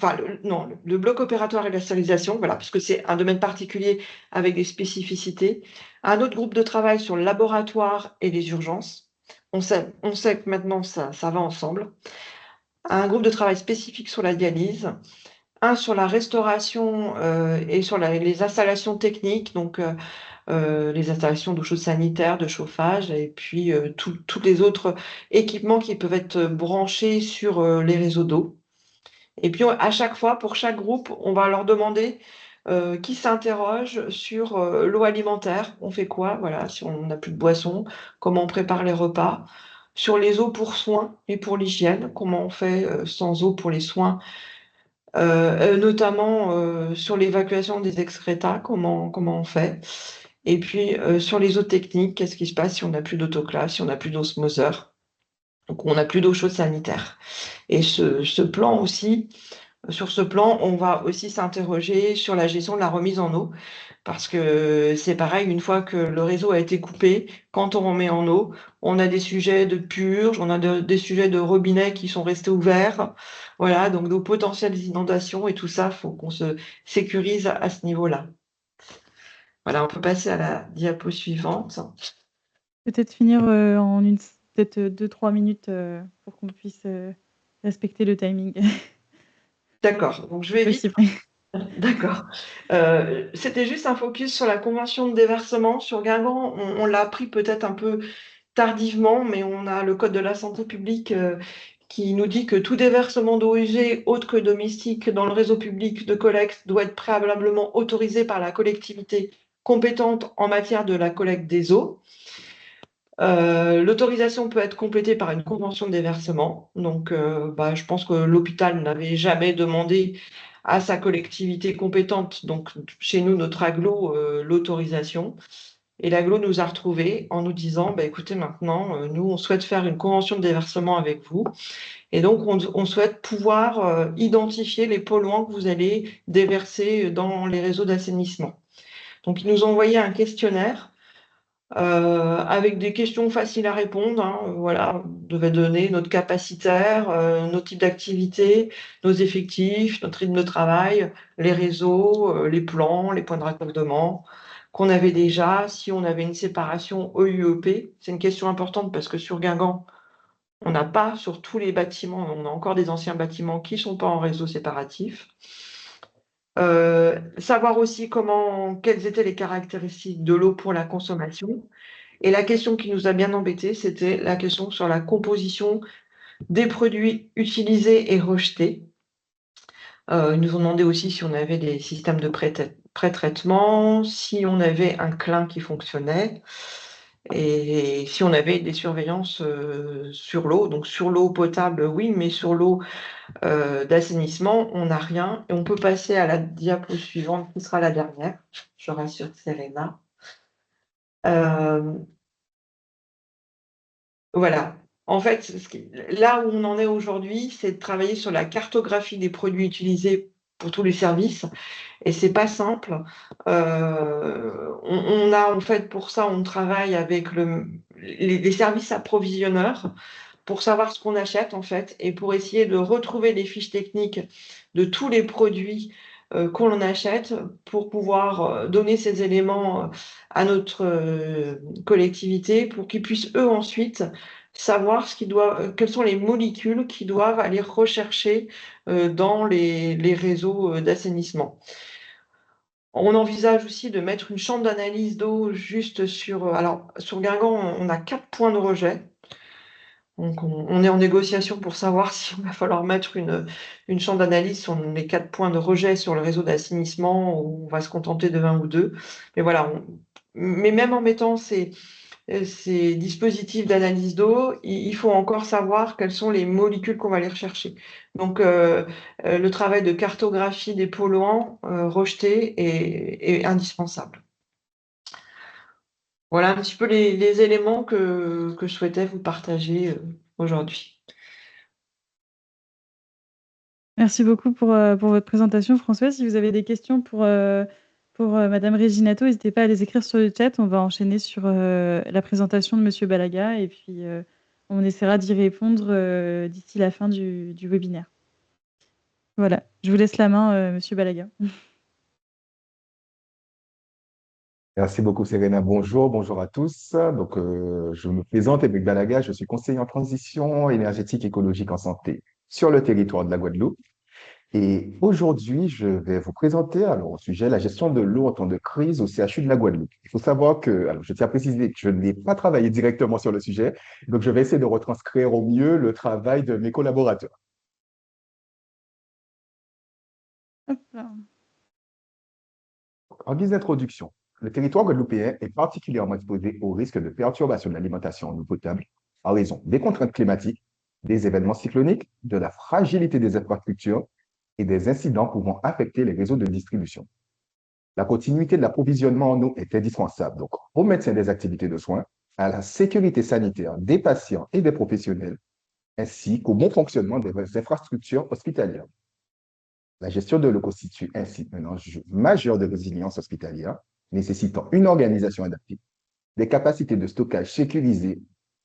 le bloc opératoire et la stérilisation, voilà, parce que c'est un domaine particulier avec des spécificités. Un autre groupe de travail sur le laboratoire et les urgences. On sait que maintenant ça va ensemble. Un groupe de travail spécifique sur la dialyse. Un sur la restauration et sur les installations techniques, donc les installations d'eau chaude sanitaire, de chauffage, et puis tous les autres équipements qui peuvent être branchés sur les réseaux d'eau. Et puis, à chaque fois, pour chaque groupe, on va leur demander qui s'interroge sur l'eau alimentaire. On fait quoi? Voilà, si on n'a plus de boisson, comment on prépare les repas. Sur les eaux pour soins et pour l'hygiène, comment on fait sans eau pour les soins, notamment sur l'évacuation des excrétas, comment on fait. Et puis, sur les eaux techniques, qu'est-ce qui se passe si on n'a plus d'autoclave, si on n'a plus d'osmoseur, donc on n'a plus d'eau chaude sanitaire. Et ce plan aussi, sur ce plan, on va aussi s'interroger sur la gestion de la remise en eau, parce que c'est pareil, une fois que le réseau a été coupé, quand on remet en eau, on a des sujets de purge, on a des sujets de robinets qui sont restés ouverts, voilà, donc de potentielles inondations, et tout ça, il faut qu'on se sécurise à ce niveau-là. Voilà, on peut passer à la diapo suivante. Peut-être finir en peut-être 2-3 minutes pour qu'on puisse respecter le timing. D'accord, donc je vais vite. Possible. D'accord. C'était juste un focus sur la convention de déversement. Sur Guingamp, on l'a appris peut-être un peu tardivement, mais on a le code de la santé publique qui nous dit que tout déversement d'eau usée autre que domestique dans le réseau public de collecte doit être préalablement autorisé par la collectivité compétente en matière de la collecte des eaux. L'autorisation peut être complétée par une convention de déversement. Donc, je pense que l'hôpital n'avait jamais demandé à sa collectivité compétente, donc chez nous, notre agglo, l'autorisation. Et l'agglo nous a retrouvés en nous disant, écoutez, maintenant, nous, on souhaite faire une convention de déversement avec vous. Et donc, on souhaite pouvoir identifier les polluants que vous allez déverser dans les réseaux d'assainissement. Donc, ils nous ont envoyé un questionnaire avec des questions faciles à répondre, hein, voilà, on devait donner notre capacitaire, nos types d'activités, nos effectifs, notre rythme de travail, les réseaux, les plans, les points de raccordement qu'on avait déjà, si on avait une séparation OUEP. C'est une question importante parce que sur Guingamp, on n'a pas sur tous les bâtiments, on a encore des anciens bâtiments qui sont pas en réseau séparatif. Savoir aussi quelles étaient les caractéristiques de l'eau pour la consommation. Et la question qui nous a bien embêtés, c'était la question sur la composition des produits utilisés et rejetés. Ils nous ont demandé aussi si on avait des systèmes de pré-traitement, si on avait un clin qui fonctionnait et si on avait des surveillances sur l'eau. Donc sur l'eau potable, oui, mais sur l'eau d'assainissement, on n'a rien. Et on peut passer à la diapo suivante, qui sera la dernière. Je rassure Serena. Euh, Voilà. En fait, là où on en est aujourd'hui, c'est de travailler sur la cartographie des produits utilisés pour tous les services. Et c'est pas simple. On a, en fait, pour ça, on travaille avec les services approvisionneurs pour savoir ce qu'on achète, en fait, et pour essayer de retrouver les fiches techniques de tous les produits qu'on achète pour pouvoir donner ces éléments à notre collectivité pour qu'ils puissent, eux, ensuite, savoir quelles sont les molécules qu'ils doivent aller rechercher dans les réseaux d'assainissement. On envisage aussi de mettre une chambre d'analyse d'eau juste alors, sur Guingamp, on a 4 points de rejet. Donc, on est en négociation pour savoir s'il va falloir mettre une chambre d'analyse sur les 4 points de rejet sur le réseau d'assainissement ou on va se contenter de 1 ou 2. Mais voilà, mais même en mettant ces dispositifs d'analyse d'eau, il faut encore savoir quelles sont les molécules qu'on va aller rechercher. Donc, le travail de cartographie des polluants rejetés est indispensable. Voilà un petit peu les éléments que je souhaitais vous partager aujourd'hui. Merci beaucoup pour votre présentation, François. Si vous avez des questions pour Madame Reginato, n'hésitez pas à les écrire sur le chat. On va enchaîner sur la présentation de Monsieur Balaga et puis on essaiera d'y répondre d'ici la fin du webinaire. Voilà, je vous laisse la main, Monsieur Balaga. Merci beaucoup, Serena. Bonjour, bonjour à tous. Donc, je me présente, Émile Balaga, je suis conseiller en transition énergétique écologique en santé sur le territoire de la Guadeloupe. Et aujourd'hui, je vais vous présenter alors, au sujet de la gestion de l'eau en temps de crise au CHU de la Guadeloupe. Il faut savoir que, alors, je tiens à préciser que je n'ai pas travaillé directement sur le sujet, donc je vais essayer de retranscrire au mieux le travail de mes collaborateurs. Hop là. En guise d'introduction, le territoire guadeloupéen est particulièrement exposé au risque de perturbation de l'alimentation en eau potable en raison des contraintes climatiques, des événements cycloniques, de la fragilité des infrastructures et des incidents pouvant affecter les réseaux de distribution. La continuité de l'approvisionnement en eau est indispensable donc, au maintien des activités de soins, à la sécurité sanitaire des patients et des professionnels, ainsi qu'au bon fonctionnement des infrastructures hospitalières. La gestion de l'eau constitue ainsi un enjeu majeur de résilience hospitalière, nécessitant une organisation adaptée, des capacités de stockage sécurisées,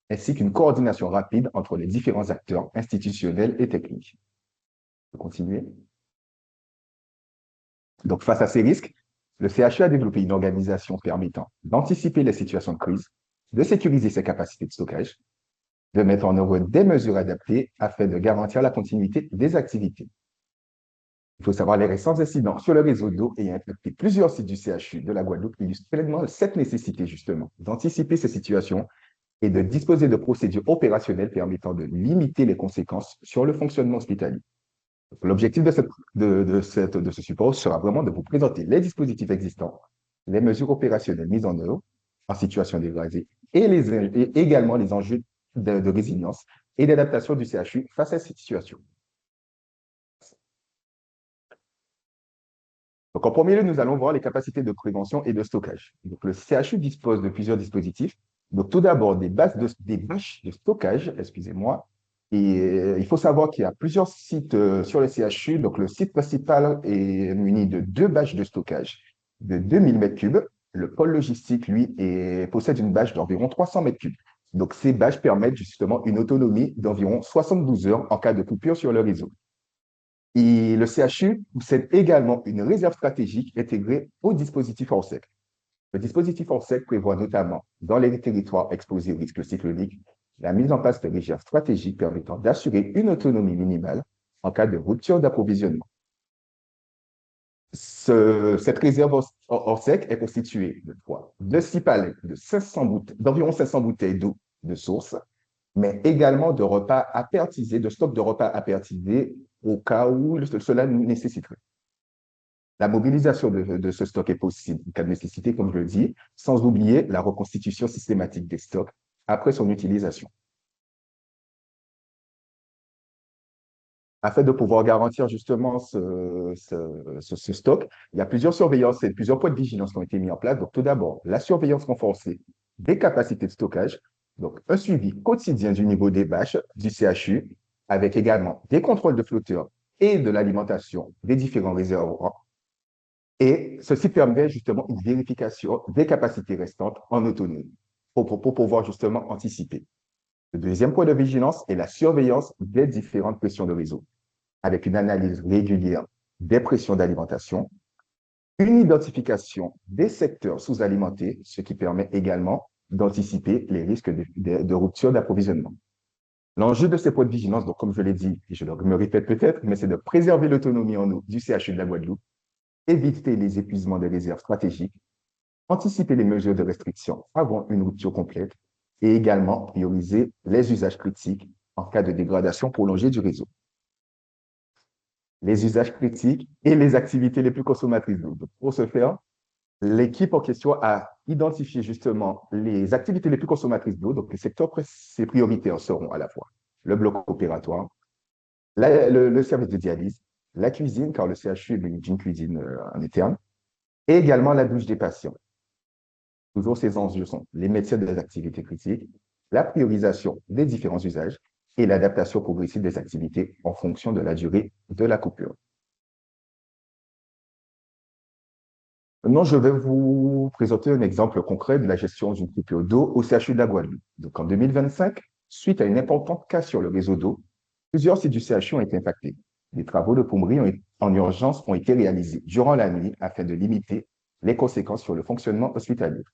ainsi qu'une coordination rapide entre les différents acteurs institutionnels et techniques. Je peux continuer. Donc, face à ces risques, le CHU a développé une organisation permettant d'anticiper les situations de crise, de sécuriser ses capacités de stockage, de mettre en œuvre des mesures adaptées afin de garantir la continuité des activités. Il faut savoir les récents incidents sur le réseau d'eau ayant impacté plusieurs sites du CHU de la Guadeloupe illustrent pleinement cette nécessité justement d'anticiper ces situations et de disposer de procédures opérationnelles permettant de limiter les conséquences sur le fonctionnement hospitalier. L'objectif de ce support sera vraiment de vous présenter les dispositifs existants, les mesures opérationnelles mises en œuvre en situation dégradée et également les enjeux de résilience et d'adaptation du CHU face à ces situations. Donc, en premier lieu, nous allons voir les capacités de prévention et de stockage. Donc, le CHU dispose de plusieurs dispositifs. Donc, tout d'abord, des bâches de stockage, excusez-moi. Et il faut savoir qu'il y a plusieurs sites sur le CHU. Donc, le site principal est muni de 2 bâches de stockage de 2000 m3 Le pôle logistique, lui, possède une bâche d'environ 300 mètres cubes. Donc, ces bâches permettent justement une autonomie d'environ 72 heures en cas de coupure sur le réseau. Et le CHU possède également une réserve stratégique intégrée au dispositif Orsec. Le dispositif Orsec prévoit notamment, dans les territoires exposés au risque cyclonique, la mise en place de réserves stratégiques permettant d'assurer une autonomie minimale en cas de rupture d'approvisionnement. Cette réserve Orsec est constituée de 6 palettes d'environ 500 bouteilles d'eau de source, mais également de repas apertisés, de stocks de repas apertisés au cas où cela nécessiterait. La mobilisation de ce stock est possible en cas de nécessité, comme je le dis, sans oublier la reconstitution systématique des stocks après son utilisation. Afin de pouvoir garantir justement ce stock, il y a plusieurs surveillances et plusieurs points de vigilance qui ont été mis en place. Donc, tout d'abord, la surveillance renforcée des capacités de stockage, donc un suivi quotidien du niveau des bâches du CHU, avec également des contrôles de flotteurs et de l'alimentation des différents réservoirs. Et ceci permet justement une vérification des capacités restantes en autonomie pour pouvoir justement anticiper. Le deuxième point de vigilance est la surveillance des différentes pressions de réseau, avec une analyse régulière des pressions d'alimentation, une identification des secteurs sous-alimentés, ce qui permet également d'anticiper les risques de rupture d'approvisionnement. L'enjeu de ces points de vigilance, donc comme je l'ai dit, et je me répète peut-être, mais c'est de préserver l'autonomie en eau du CHU de la Guadeloupe, éviter les épuisements des réserves stratégiques, anticiper les mesures de restriction avant une rupture complète et également prioriser les usages critiques en cas de dégradation prolongée du réseau. Les usages critiques et les activités les plus consommatrices d'eau. Pour ce faire, l'équipe en question a identifié justement les activités les plus consommatrices d'eau. Donc, les secteurs prioritaires seront à la fois le bloc opératoire, le service de dialyse, la cuisine, car le CHU est d'une cuisine en interne, et également la douche des patients. Toujours ces enjeux sont les métiers des activités critiques, la priorisation des différents usages et l'adaptation progressive des activités en fonction de la durée de la coupure. Maintenant, je vais vous présenter un exemple concret de la gestion d'une coupure d'eau au CHU de la Guadeloupe. Donc, en 2025, suite à une importante casse sur le réseau d'eau, plusieurs sites du CHU ont été impactés. Des travaux de plomberie en urgence ont été réalisés durant la nuit afin de limiter les conséquences sur le fonctionnement hospitalier.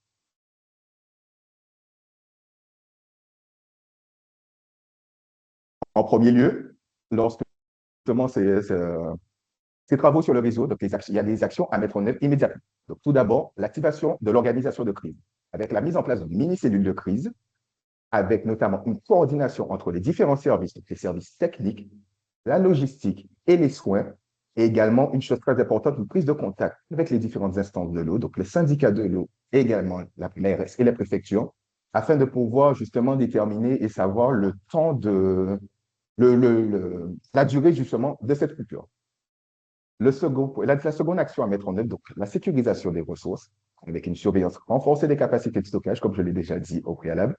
En premier lieu, lorsque justement ces travaux sur le réseau, donc il y a des actions à mettre en œuvre immédiatement. Donc, tout d'abord, l'activation de l'organisation de crise, avec la mise en place d'une mini-cellule de crise, avec notamment une coordination entre les différents services, donc les services techniques, la logistique et les soins, et également une chose très importante, une prise de contact avec les différentes instances de l'eau, donc les syndicats de l'eau et également l'ARS et les préfectures, afin de pouvoir justement déterminer et savoir le temps la durée justement de cette coupure. La seconde action à mettre en œuvre, donc la sécurisation des ressources, avec une surveillance renforcée des capacités de stockage, comme je l'ai déjà dit au préalable,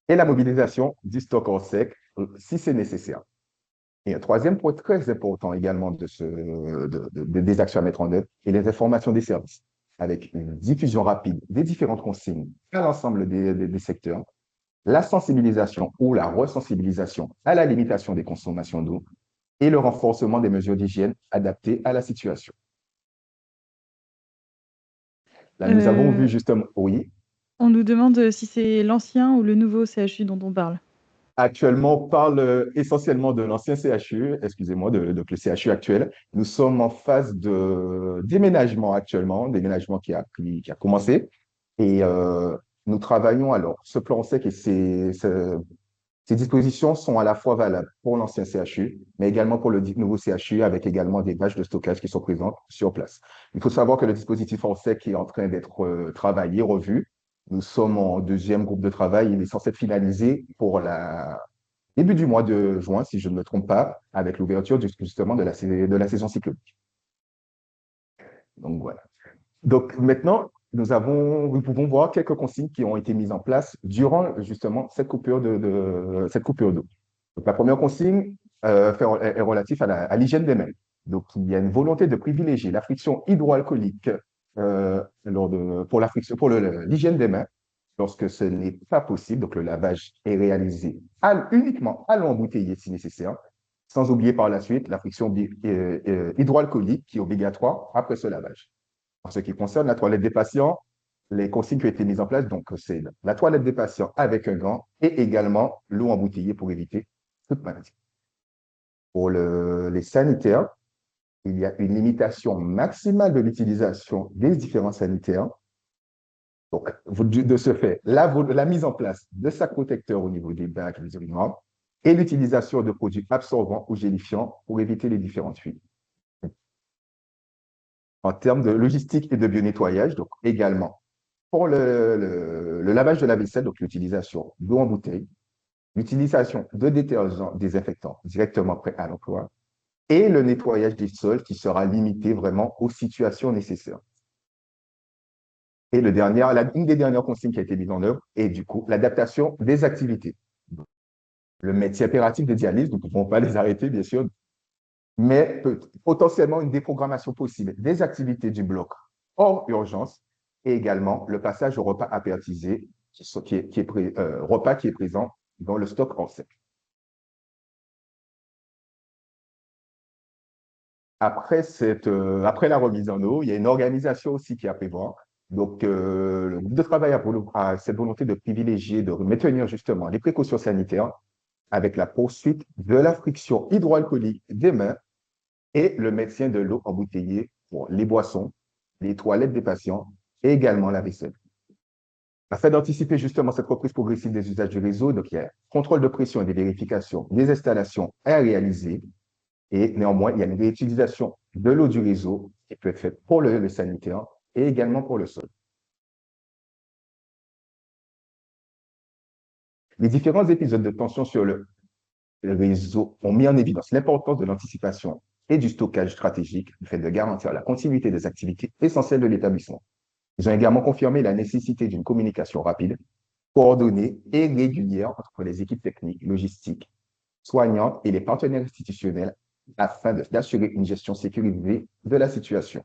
et la mobilisation du stock hors sec si c'est nécessaire. Et un troisième point très important également des actions à mettre en œuvre est les informations des services, avec une diffusion rapide des différentes consignes à l'ensemble des secteurs, la sensibilisation ou la resensibilisation à la limitation des consommations d'eau et le renforcement des mesures d'hygiène adaptées à la situation. Là, nous avons vu justement, oui. On nous demande si c'est l'ancien ou le nouveau CHU dont on parle. Actuellement, on parle essentiellement de l'ancien CHU, excusez-moi, donc le CHU actuel. Nous sommes en phase de déménagement actuellement, déménagement qui a commencé. Et nous travaillons alors, ce plan sec et ces dispositions sont à la fois valables pour l'ancien CHU, mais également pour le nouveau CHU, avec également des bâches de stockage qui sont présentes sur place. Il faut savoir que le dispositif Orsec est en train d'être travaillé, revu. Nous sommes en deuxième groupe de travail. Il est censé être finalisé pour début du mois de juin, si je ne me trompe pas, avec l'ouverture justement de la saison cyclonique. Donc voilà. Donc maintenant, nous pouvons voir quelques consignes qui ont été mises en place durant justement cette coupure d'eau. Donc, la première consigne est relative à l'hygiène des mains. Donc, il y a une volonté de privilégier la friction hydroalcoolique pour l'hygiène des mains lorsque ce n'est pas possible. Donc, le lavage est réalisé uniquement à l'eau embouteillée si nécessaire, sans oublier par la suite la friction hydroalcoolique qui est obligatoire après ce lavage. En ce qui concerne la toilette des patients, les consignes qui ont été mises en place, donc c'est la toilette des patients avec un gant et également l'eau embouteillée pour éviter toute maladie. Pour les sanitaires, il y a une limitation maximale de l'utilisation des différents sanitaires. Donc, de ce fait, la mise en place de sacs protecteurs au niveau des bacs et des urinoirs et l'utilisation de produits absorbants ou gélifiants pour éviter les différentes fuites. En termes de logistique et de bio-nettoyage, donc également pour le lavage de la vaisselle, donc l'utilisation d'eau en bouteille, l'utilisation de détergents désinfectants directement prêts à l'emploi et le nettoyage des sols qui sera limité vraiment aux situations nécessaires. Et une des dernières consignes qui a été mise en œuvre est du coup l'adaptation des activités. Le métier impératif de dialyse, nous ne pouvons pas les arrêter, bien sûr, mais potentiellement une déprogrammation possible des activités du bloc hors urgence et également le passage au repas apéritisé, repas qui est présent dans le stock hors sec. Après la remise en eau, il y a une organisation aussi qui est à prévoir. Donc, le groupe de travail a cette volonté de privilégier, de maintenir justement les précautions sanitaires avec la poursuite de la friction hydroalcoolique des mains et le maintien de l'eau embouteillée pour les boissons, les toilettes des patients et également la vaisselle. Afin d'anticiper justement cette reprise progressive des usages du réseau, donc il y a contrôle de pression et des vérifications des installations à réaliser. Et néanmoins, il y a une réutilisation de l'eau du réseau qui peut être faite pour le sanitaire et également pour le sol. Les différents épisodes de tension sur le réseau ont mis en évidence l'importance de l'anticipation et du stockage stratégique, le fait de garantir la continuité des activités essentielles de l'établissement. Ils ont également confirmé la nécessité d'une communication rapide, coordonnée et régulière entre les équipes techniques, logistiques, soignantes et les partenaires institutionnels afin d'assurer une gestion sécurisée de la situation.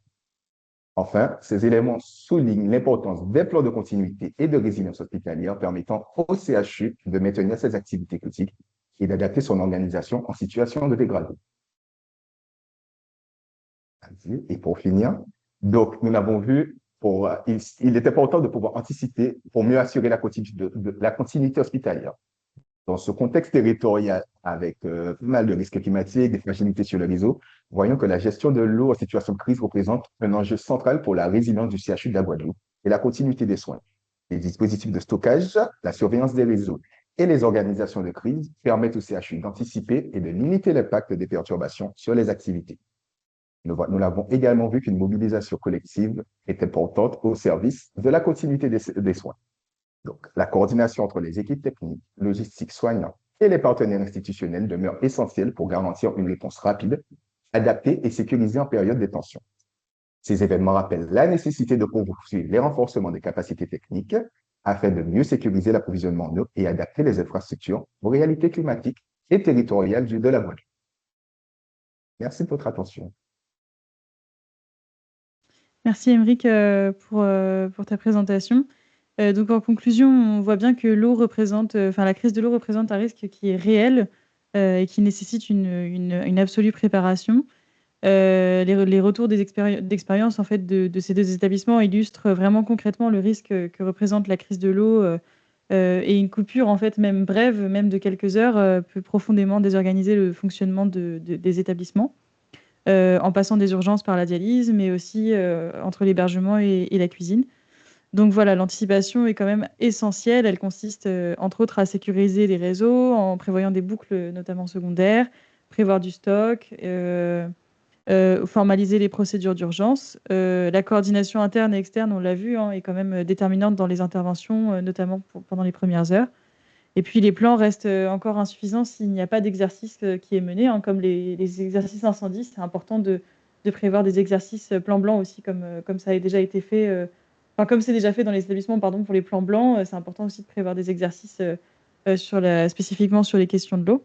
Enfin, ces éléments soulignent l'importance des plans de continuité et de résilience hospitalière permettant au CHU de maintenir ses activités critiques et d'adapter son organisation en situation de dégradation. Et pour finir, donc nous l'avons vu, il est important de pouvoir anticiper pour mieux assurer la continuité hospitalière. Dans ce contexte territorial, avec pas mal de risques climatiques, des fragilités sur le réseau, voyons que la gestion de l'eau en situation de crise représente un enjeu central pour la résilience du CHU de la Guadeloupe et la continuité des soins. Les dispositifs de stockage, la surveillance des réseaux et les organisations de crise permettent au CHU d'anticiper et de limiter l'impact des perturbations sur les activités. Nous l'avons également vu qu'une mobilisation collective est importante au service de la continuité des soins. Donc, la coordination entre les équipes techniques, logistiques, soignants et les partenaires institutionnels demeure essentielle pour garantir une réponse rapide, adaptée et sécurisée en période de tension. Ces événements rappellent la nécessité de poursuivre les renforcements des capacités techniques afin de mieux sécuriser l'approvisionnement en eau et adapter les infrastructures aux réalités climatiques et territoriales de la Guadeloupe. Merci de votre attention. Merci Émeric pour ta présentation. Donc en conclusion, on voit bien que la crise de l'eau représente un risque qui est réel et qui nécessite une absolue préparation. Les retours d'expérience en fait, de ces deux établissements illustrent vraiment concrètement le risque que représente la crise de l'eau et une coupure, en fait, même brève, même de quelques heures, peut profondément désorganiser le fonctionnement des établissements. En passant des urgences par la dialyse, mais aussi entre l'hébergement et la cuisine. Donc voilà, l'anticipation est quand même essentielle. Elle consiste, entre autres, à sécuriser les réseaux en prévoyant des boucles, notamment secondaires, prévoir du stock, formaliser les procédures d'urgence. La coordination interne et externe, on l'a vu, est quand même déterminante dans les interventions, notamment pendant les premières heures. Et puis les plans restent encore insuffisants s'il n'y a pas d'exercice qui est mené, comme les exercices incendie. C'est important de prévoir des exercices plan blanc aussi, comme ça a déjà été fait, comme c'est déjà fait dans les établissements, pardon, pour les plans blancs. C'est important aussi de prévoir des exercices spécifiquement sur les questions de l'eau.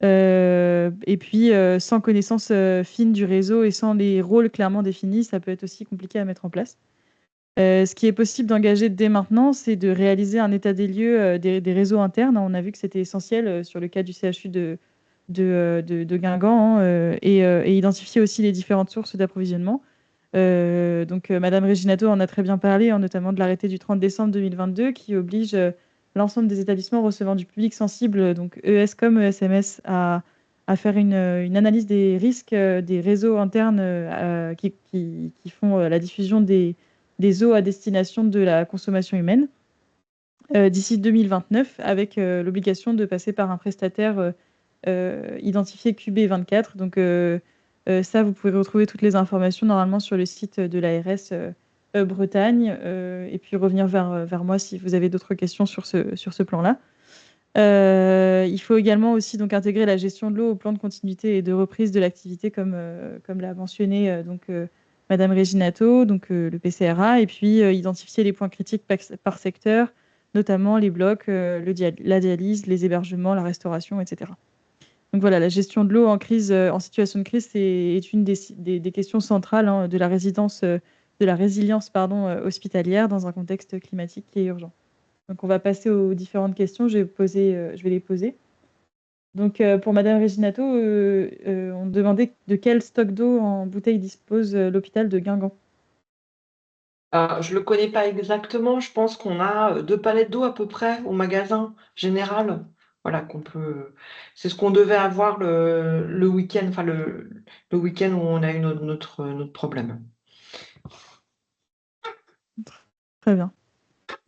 Et puis, sans connaissance fine du réseau et sans les rôles clairement définis, ça peut être aussi compliqué à mettre en place. Ce qui est possible d'engager dès maintenant, c'est de réaliser un état des lieux des réseaux internes. On a vu que c'était essentiel sur le cas du CHU de Guingamp, hein, et identifier aussi les différentes sources d'approvisionnement. Donc, Madame Reginato en a très bien parlé, hein, notamment de l'arrêté du 30 décembre 2022 qui oblige l'ensemble des établissements recevant du public sensible, donc ES comme ESMS, à faire une analyse des risques des réseaux internes qui font la diffusion des eaux à destination de la consommation humaine d'ici 2029, avec l'obligation de passer par un prestataire identifié QB24. Donc, ça, vous pouvez retrouver toutes les informations normalement sur le site de l'ARS Bretagne, et puis revenir vers moi si vous avez d'autres questions sur ce plan-là. Il faut également aussi donc intégrer la gestion de l'eau au plan de continuité et de reprise de l'activité, comme l'a mentionné Madame Reginato, donc le PCRA, et puis identifier les points critiques par secteur, notamment les blocs, la dialyse, les hébergements, la restauration, etc. Donc voilà, la gestion de l'eau en crise, en situation de crise, est une des questions centrales, hein, de la résilience, pardon, hospitalière dans un contexte climatique qui est urgent. Donc on va passer aux différentes questions. Je vais les poser. Donc pour Madame Reginato, on demandait de quel stock d'eau en bouteille dispose l'hôpital de Guingamp. Je ne le connais pas exactement. Je pense qu'on a 2 palettes d'eau à peu près au magasin général. Voilà, c'est ce qu'on devait avoir le week-end, enfin le week-end où on a eu notre problème. Très bien.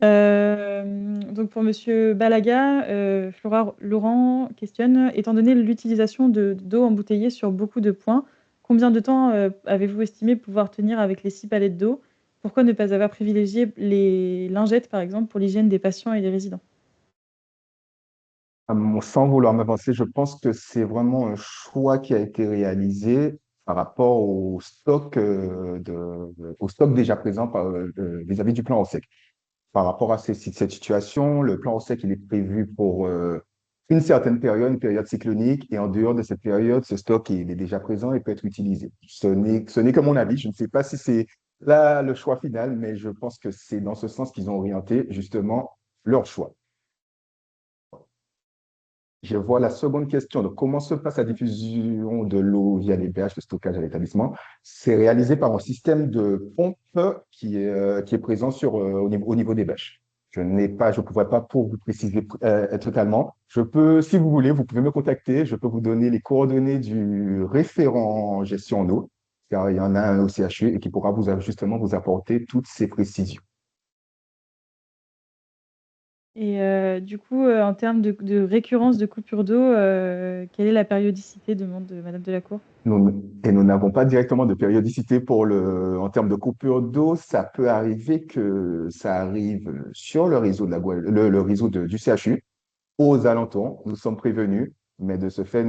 Donc pour Monsieur Balaga, Flora Laurent questionne, étant donné l'utilisation d'eau embouteillée sur beaucoup de points, combien de temps avez-vous estimé pouvoir tenir avec les 6 palettes d'eau? Pourquoi ne pas avoir privilégié les lingettes, par exemple, pour l'hygiène des patients et des résidents? Sans vouloir m'avancer, je pense que c'est vraiment un choix qui a été réalisé par rapport au stock déjà présent vis-à-vis du plan ORSEC. Par rapport à cette situation, le plan ORSEC, il est prévu pour une certaine période, une période cyclonique, et en dehors de cette période, ce stock, il est déjà présent et peut être utilisé. Ce n'est que mon avis. Je ne sais pas si c'est là le choix final, mais je pense que c'est dans ce sens qu'ils ont orienté justement leur choix. Je vois la seconde question. Donc, comment se passe la diffusion de l'eau via les bâches de stockage à l'établissement? C'est réalisé par un système de pompe qui est présent au niveau des bâches. Je ne pourrais pas pour vous préciser totalement. Si vous voulez, vous pouvez me contacter. Je peux vous donner les coordonnées du référent gestion en eau, car il y en a un au CHU et qui pourra justement vous apporter toutes ces précisions. Mmh. Et du coup, en termes de récurrence de coupure d'eau, quelle est la périodicité? Demande Madame Delacour. Nous n'avons pas directement de périodicité en termes de coupure d'eau. Ça peut arriver que ça arrive sur le réseau le réseau du CHU, aux alentours. Nous sommes prévenus, mais de ce fait,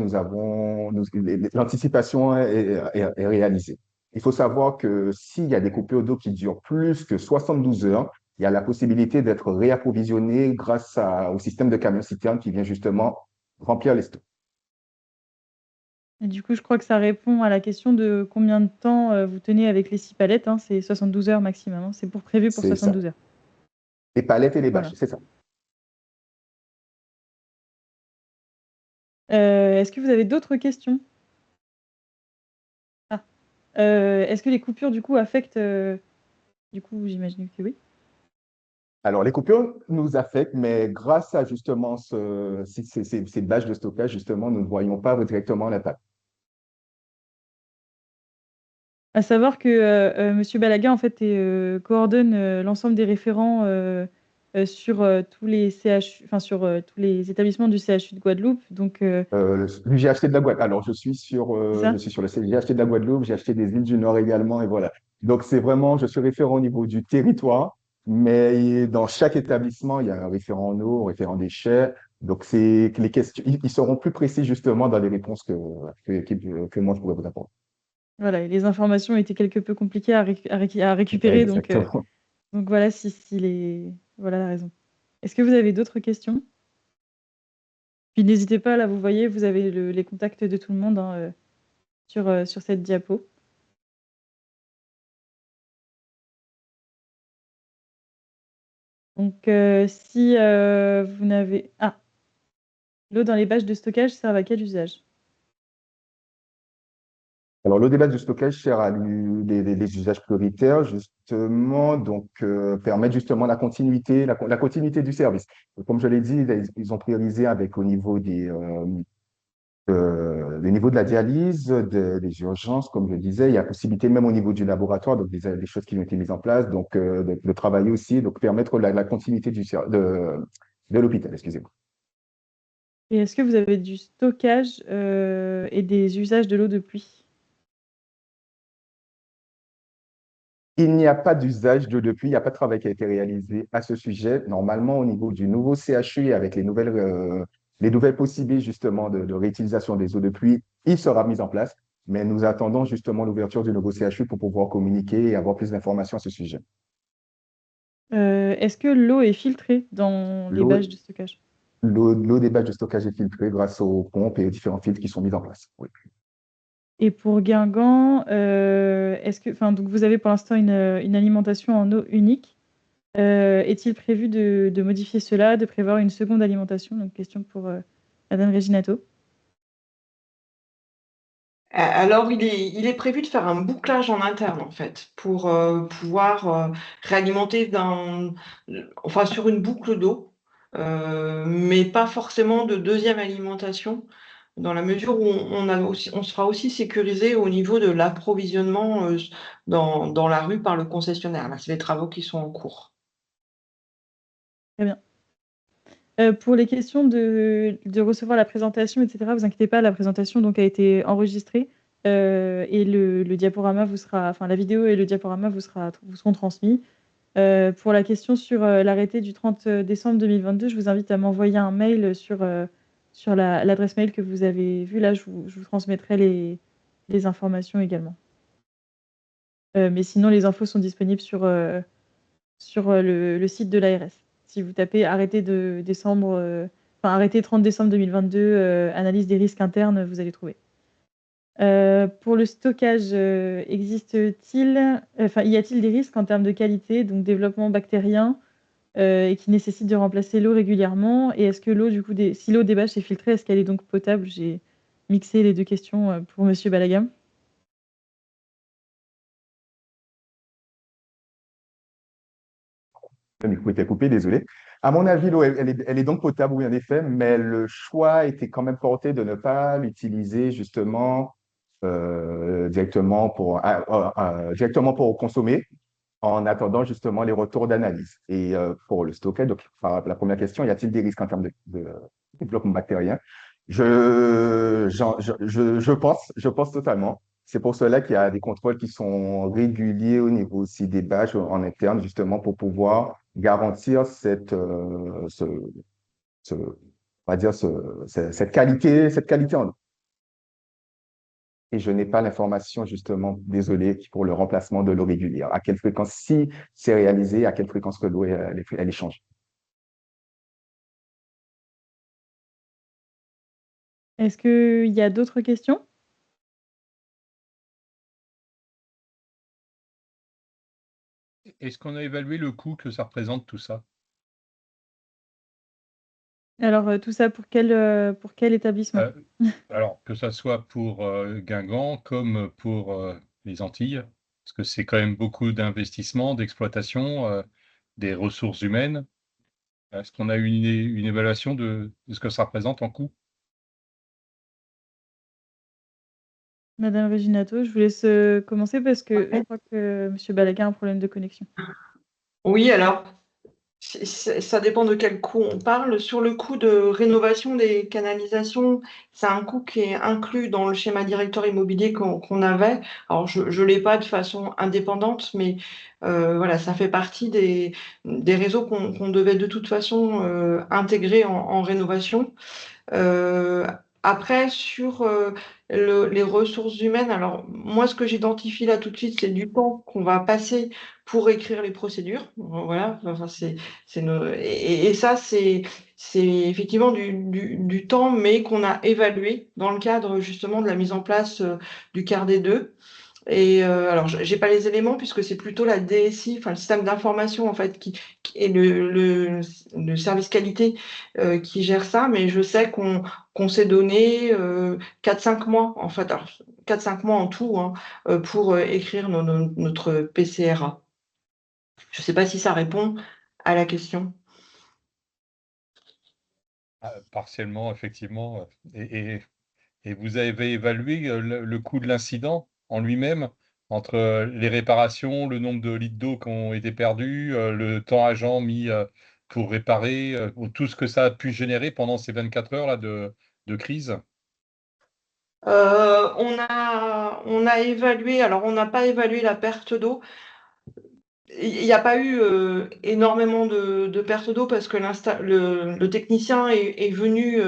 l'anticipation est réalisée. Il faut savoir que s'il y a des coupures d'eau qui durent plus que 72 heures, il y a la possibilité d'être réapprovisionné grâce au système de camion-citerne qui vient justement remplir les stocks. Et du coup, je crois que ça répond à la question de combien de temps vous tenez avec les 6 palettes, hein, c'est 72 heures maximum, hein, c'est prévu pour C'est ça. 72 heures. Les palettes et les Voilà. bâches, c'est ça. Est-ce que vous avez d'autres questions? Ah. Est-ce que les coupures, du coup, affectent... Du coup, j'imagine que oui. Alors, les coupures nous affectent, mais grâce à justement ces bâches de stockage, justement, nous ne voyons pas directement l'impact. À savoir que Monsieur Balaga, en fait, coordonne l'ensemble des référents sur tous les CHU, enfin sur tous les établissements du CHU de Guadeloupe. Donc, J'ai acheté de la Guadeloupe. Alors, c'est ça? je suis sur j'ai acheté de la Guadeloupe, j'ai acheté des îles du Nord également, et voilà. Donc, je suis référent au niveau du territoire, mais dans chaque établissement, il y a un référent en eau, un référent déchets. Donc, c'est que les questions, ils seront plus précis justement dans les réponses que moi je pourrais vous apporter. Voilà, et les informations étaient quelque peu compliquées à récupérer, Exactement. donc voilà voilà la raison. Est-ce que vous avez d'autres questions? Puis n'hésitez pas, là, vous voyez, vous avez les contacts de tout le monde, hein, sur cette diapo. Donc, si vous n'avez... Ah, l'eau dans les bâches de stockage sert à quel usage? Alors, le débat du stockage sert à des usages prioritaires, justement, donc permettre justement la continuité du service. Et comme je l'ai dit, ils ont priorisé avec au niveau le niveau de la dialyse, des urgences, comme je disais, il y a possibilité même au niveau du laboratoire, donc des choses qui ont été mises en place, donc de travailler aussi, donc permettre la continuité de l'hôpital, excusez-moi. Et est-ce que vous avez du stockage et des usages de l'eau de pluie? Il n'y a pas d'usage d'eau de pluie, il n'y a pas de travail qui a été réalisé à ce sujet. Normalement, au niveau du nouveau CHU, avec les nouvelles possibilités justement de réutilisation des eaux de pluie, il sera mis en place. Mais nous attendons justement l'ouverture du nouveau CHU pour pouvoir communiquer et avoir plus d'informations à ce sujet. Est-ce que l'eau est filtrée dans les L'eau, bâches de stockage? l'eau des bâches de stockage est filtrée grâce aux pompes et aux différents filtres qui sont mis en place. Oui. Et pour Guingamp, donc vous avez pour l'instant une alimentation en eau unique. Est-il prévu de modifier cela, de prévoir une seconde alimentation? Donc, question pour Madame Reginato. Alors, il est prévu de faire un bouclage en interne, en fait, pour pouvoir réalimenter enfin, sur une boucle d'eau, mais pas forcément de deuxième alimentation, dans la mesure où on sera aussi sécurisé au niveau de l'approvisionnement dans la rue par le concessionnaire. Là, c'est les travaux qui sont en cours. Très bien. Pour les questions de recevoir la présentation, etc., vous inquiétez pas, la présentation donc, a été enregistrée et le diaporama vous sera, enfin la vidéo et le diaporama vous seront transmis. Pour la question sur l'arrêté du 30 décembre 2022, je vous invite à m'envoyer un mail sur l'adresse mail que vous avez vue. Là, je vous transmettrai les informations également. Mais sinon, les infos sont disponibles sur le site de l'ARS. Si vous tapez arrêté arrêté 30 décembre 2022, analyse des risques internes, vous allez trouver. Pour le stockage, y a-t-il des risques en termes de qualité, donc développement bactérien, et qui nécessitent de remplacer l'eau régulièrement? Et est-ce que l'eau, du coup, si l'eau des bâches est filtrée, est-ce qu'elle est donc potable? J'ai mixé les deux questions pour Monsieur Balagam. Le micro était coupé, désolé. À mon avis, l'eau, elle est donc potable, oui, en effet, mais le choix était quand même porté de ne pas l'utiliser justement directement pour consommer, en attendant justement les retours d'analyse. Et pour le stockage, donc, la première question, y a-t-il des risques en termes de développement bactérien? Je pense totalement. C'est pour cela qu'il y a des contrôles qui sont réguliers au niveau aussi des bâches en interne, justement, pour pouvoir garantir on va dire cette qualité en eau. Et je n'ai pas l'information, justement, désolé, pour le remplacement de l'eau régulière. À quelle fréquence, si c'est réalisé, à quelle fréquence que l'eau elle est changée. Est-ce qu'il y a d'autres questions? Est-ce qu'on a évalué le coût que ça représente tout ça? Alors, tout ça pour quel établissement? Alors, que ça soit pour Guingamp comme pour les Antilles, parce que c'est quand même beaucoup d'investissements, d'exploitation, des ressources humaines. Est-ce qu'on a eu une évaluation de ce que ça représente en coût? Madame Reginato, je vous laisse commencer parce que je Ouais. crois que Monsieur Balaga a un problème de connexion. Oui, alors, ça dépend de quel coût on parle. Sur le coût de rénovation des canalisations, c'est un coût qui est inclus dans le schéma directeur immobilier qu'on avait. Alors, je ne l'ai pas de façon indépendante, mais voilà, ça fait partie des réseaux qu'on devait de toute façon intégrer en rénovation. Euh, Après, sur les ressources humaines, alors moi, ce que j'identifie là tout de suite, c'est du temps qu'on va passer pour écrire les procédures. Voilà, enfin, et ça, c'est effectivement du temps, mais qu'on a évalué dans le cadre justement de la mise en place du CARD 2. Et alors, j'ai pas les éléments puisque c'est plutôt la DSI, enfin le système d'information en fait, qui est le service qualité qui gère ça, mais je sais qu'on s'est donné 4-5 mois en fait, alors 4-5 mois en tout, hein, pour écrire notre PCRA. Je sais pas si ça répond à la question. Partiellement, effectivement. Et vous avez évalué le coût de l'incident en lui-même, entre les réparations, le nombre de litres d'eau qui ont été perdus, le temps agent mis pour réparer, tout ce que ça a pu générer pendant ces 24 heures là de crise? On a évalué, alors on n'a pas évalué la perte d'eau. Il n'y a pas eu énormément de perte d'eau parce que le technicien est venu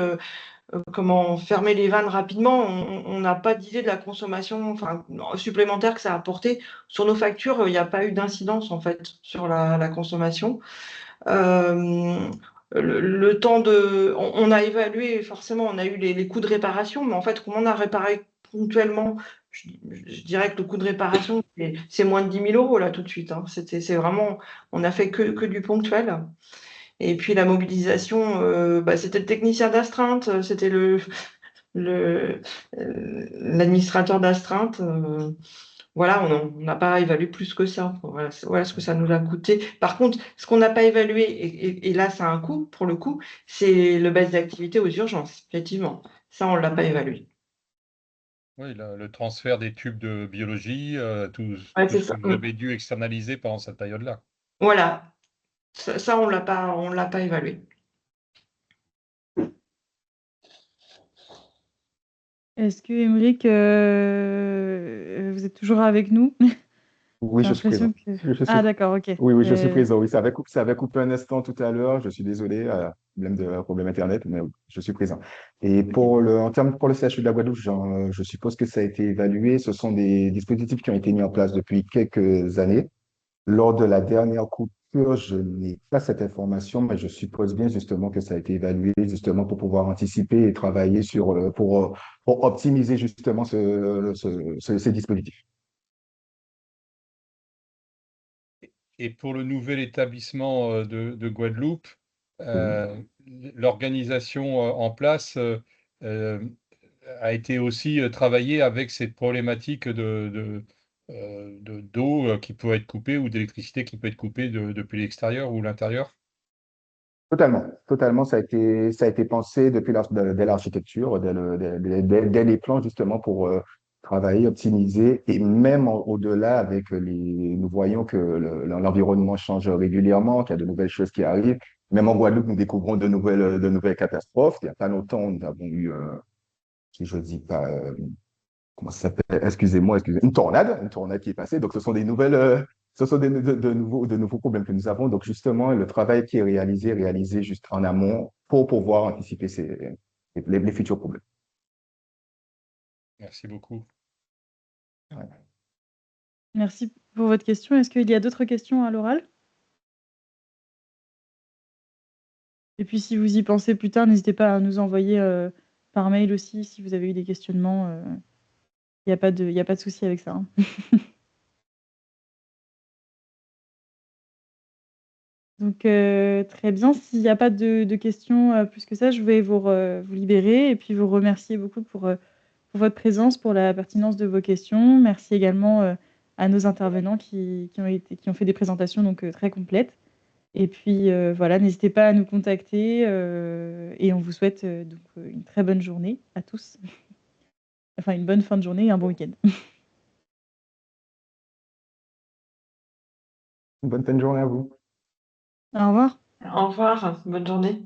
comment fermer les vannes rapidement. On n'a pas d'idée de la consommation enfin, supplémentaire que ça a apporté. Sur nos factures, il n'y a pas eu d'incidence en fait sur la consommation. Euh, le temps on a évalué, forcément, on a eu les coûts de réparation, mais en fait, comme on a réparé ponctuellement, je dirais que le coût de réparation, c'est moins de 10 000 euros là tout de suite, hein. C'est vraiment, on a fait que du ponctuel. Et puis la mobilisation, c'était le technicien d'astreinte, c'était l'administrateur d'astreinte. Voilà, on n'a pas évalué plus que ça. Voilà ce que ça nous a coûté. Par contre, ce qu'on n'a pas évalué, et là, ça a un coût, pour le coup, c'est le baisse d'activité aux urgences, effectivement. Ça, on ne l'a pas évalué. Oui, le transfert des tubes de biologie, Ouais, tout c'est ce que ça. vous avez dû externaliser pendant cette période-là. Voilà. Ça, on l'a pas évalué. Est-ce que Émeric, vous êtes toujours avec nous? Oui, J'ai je suis présent. l'impression que Je suis... ah d'accord, OK. Oui, oui, je suis présent. Oui, ça avait coupé un instant tout à l'heure. Je suis désolé, problème Internet, mais oui, je suis présent. Et OK. en termes pour le CHU de la Guadeloupe, je suppose que ça a été évalué. Ce sont des dispositifs qui ont été mis en place depuis quelques années. Lors de la dernière coupure, je n'ai pas cette information, mais je suppose bien justement que ça a été évalué justement pour pouvoir anticiper et travailler pour optimiser justement ces dispositifs. Et pour le nouvel établissement de Guadeloupe, Oui. euh, l'organisation en place euh, a été aussi travaillée avec cette problématique d'eau qui peut être coupée ou d'électricité qui peut être coupée depuis l'extérieur ou l'intérieur. Totalement, totalement. Ça a été pensé dès l'architecture, dès les plans justement pour travailler, optimiser et même au-delà nous voyons que l'environnement change régulièrement, qu'il y a de nouvelles choses qui arrivent. Même en Guadeloupe, nous découvrons de nouvelles catastrophes. Il n'y a pas longtemps, nous avons eu, si je dis pas, comment ça s'appelle? Excusez, une tornade qui est passée. Donc, ce sont de nouveaux problèmes que nous avons. Donc, justement, le travail qui est réalisé juste en amont pour pouvoir anticiper les futurs problèmes. Merci beaucoup. Ouais. Merci pour votre question. Est-ce qu'il y a d'autres questions à l'oral? Et puis si vous y pensez plus tard, n'hésitez pas à nous envoyer, par mail aussi si vous avez eu des questionnements, il y a pas de souci avec ça, hein. Donc très bien, s'il y a pas de questions, plus que ça, je vais vous libérer et puis vous remercier beaucoup pour votre présence, pour la pertinence de vos questions. Merci également, à nos intervenants qui ont fait des présentations donc très complètes. Et puis, voilà, n'hésitez pas à nous contacter, et on vous souhaite, donc, une très bonne journée à tous. Enfin, une bonne fin de journée et un bon week-end. Bonne fin de journée à vous. Au revoir. Au revoir, bonne journée.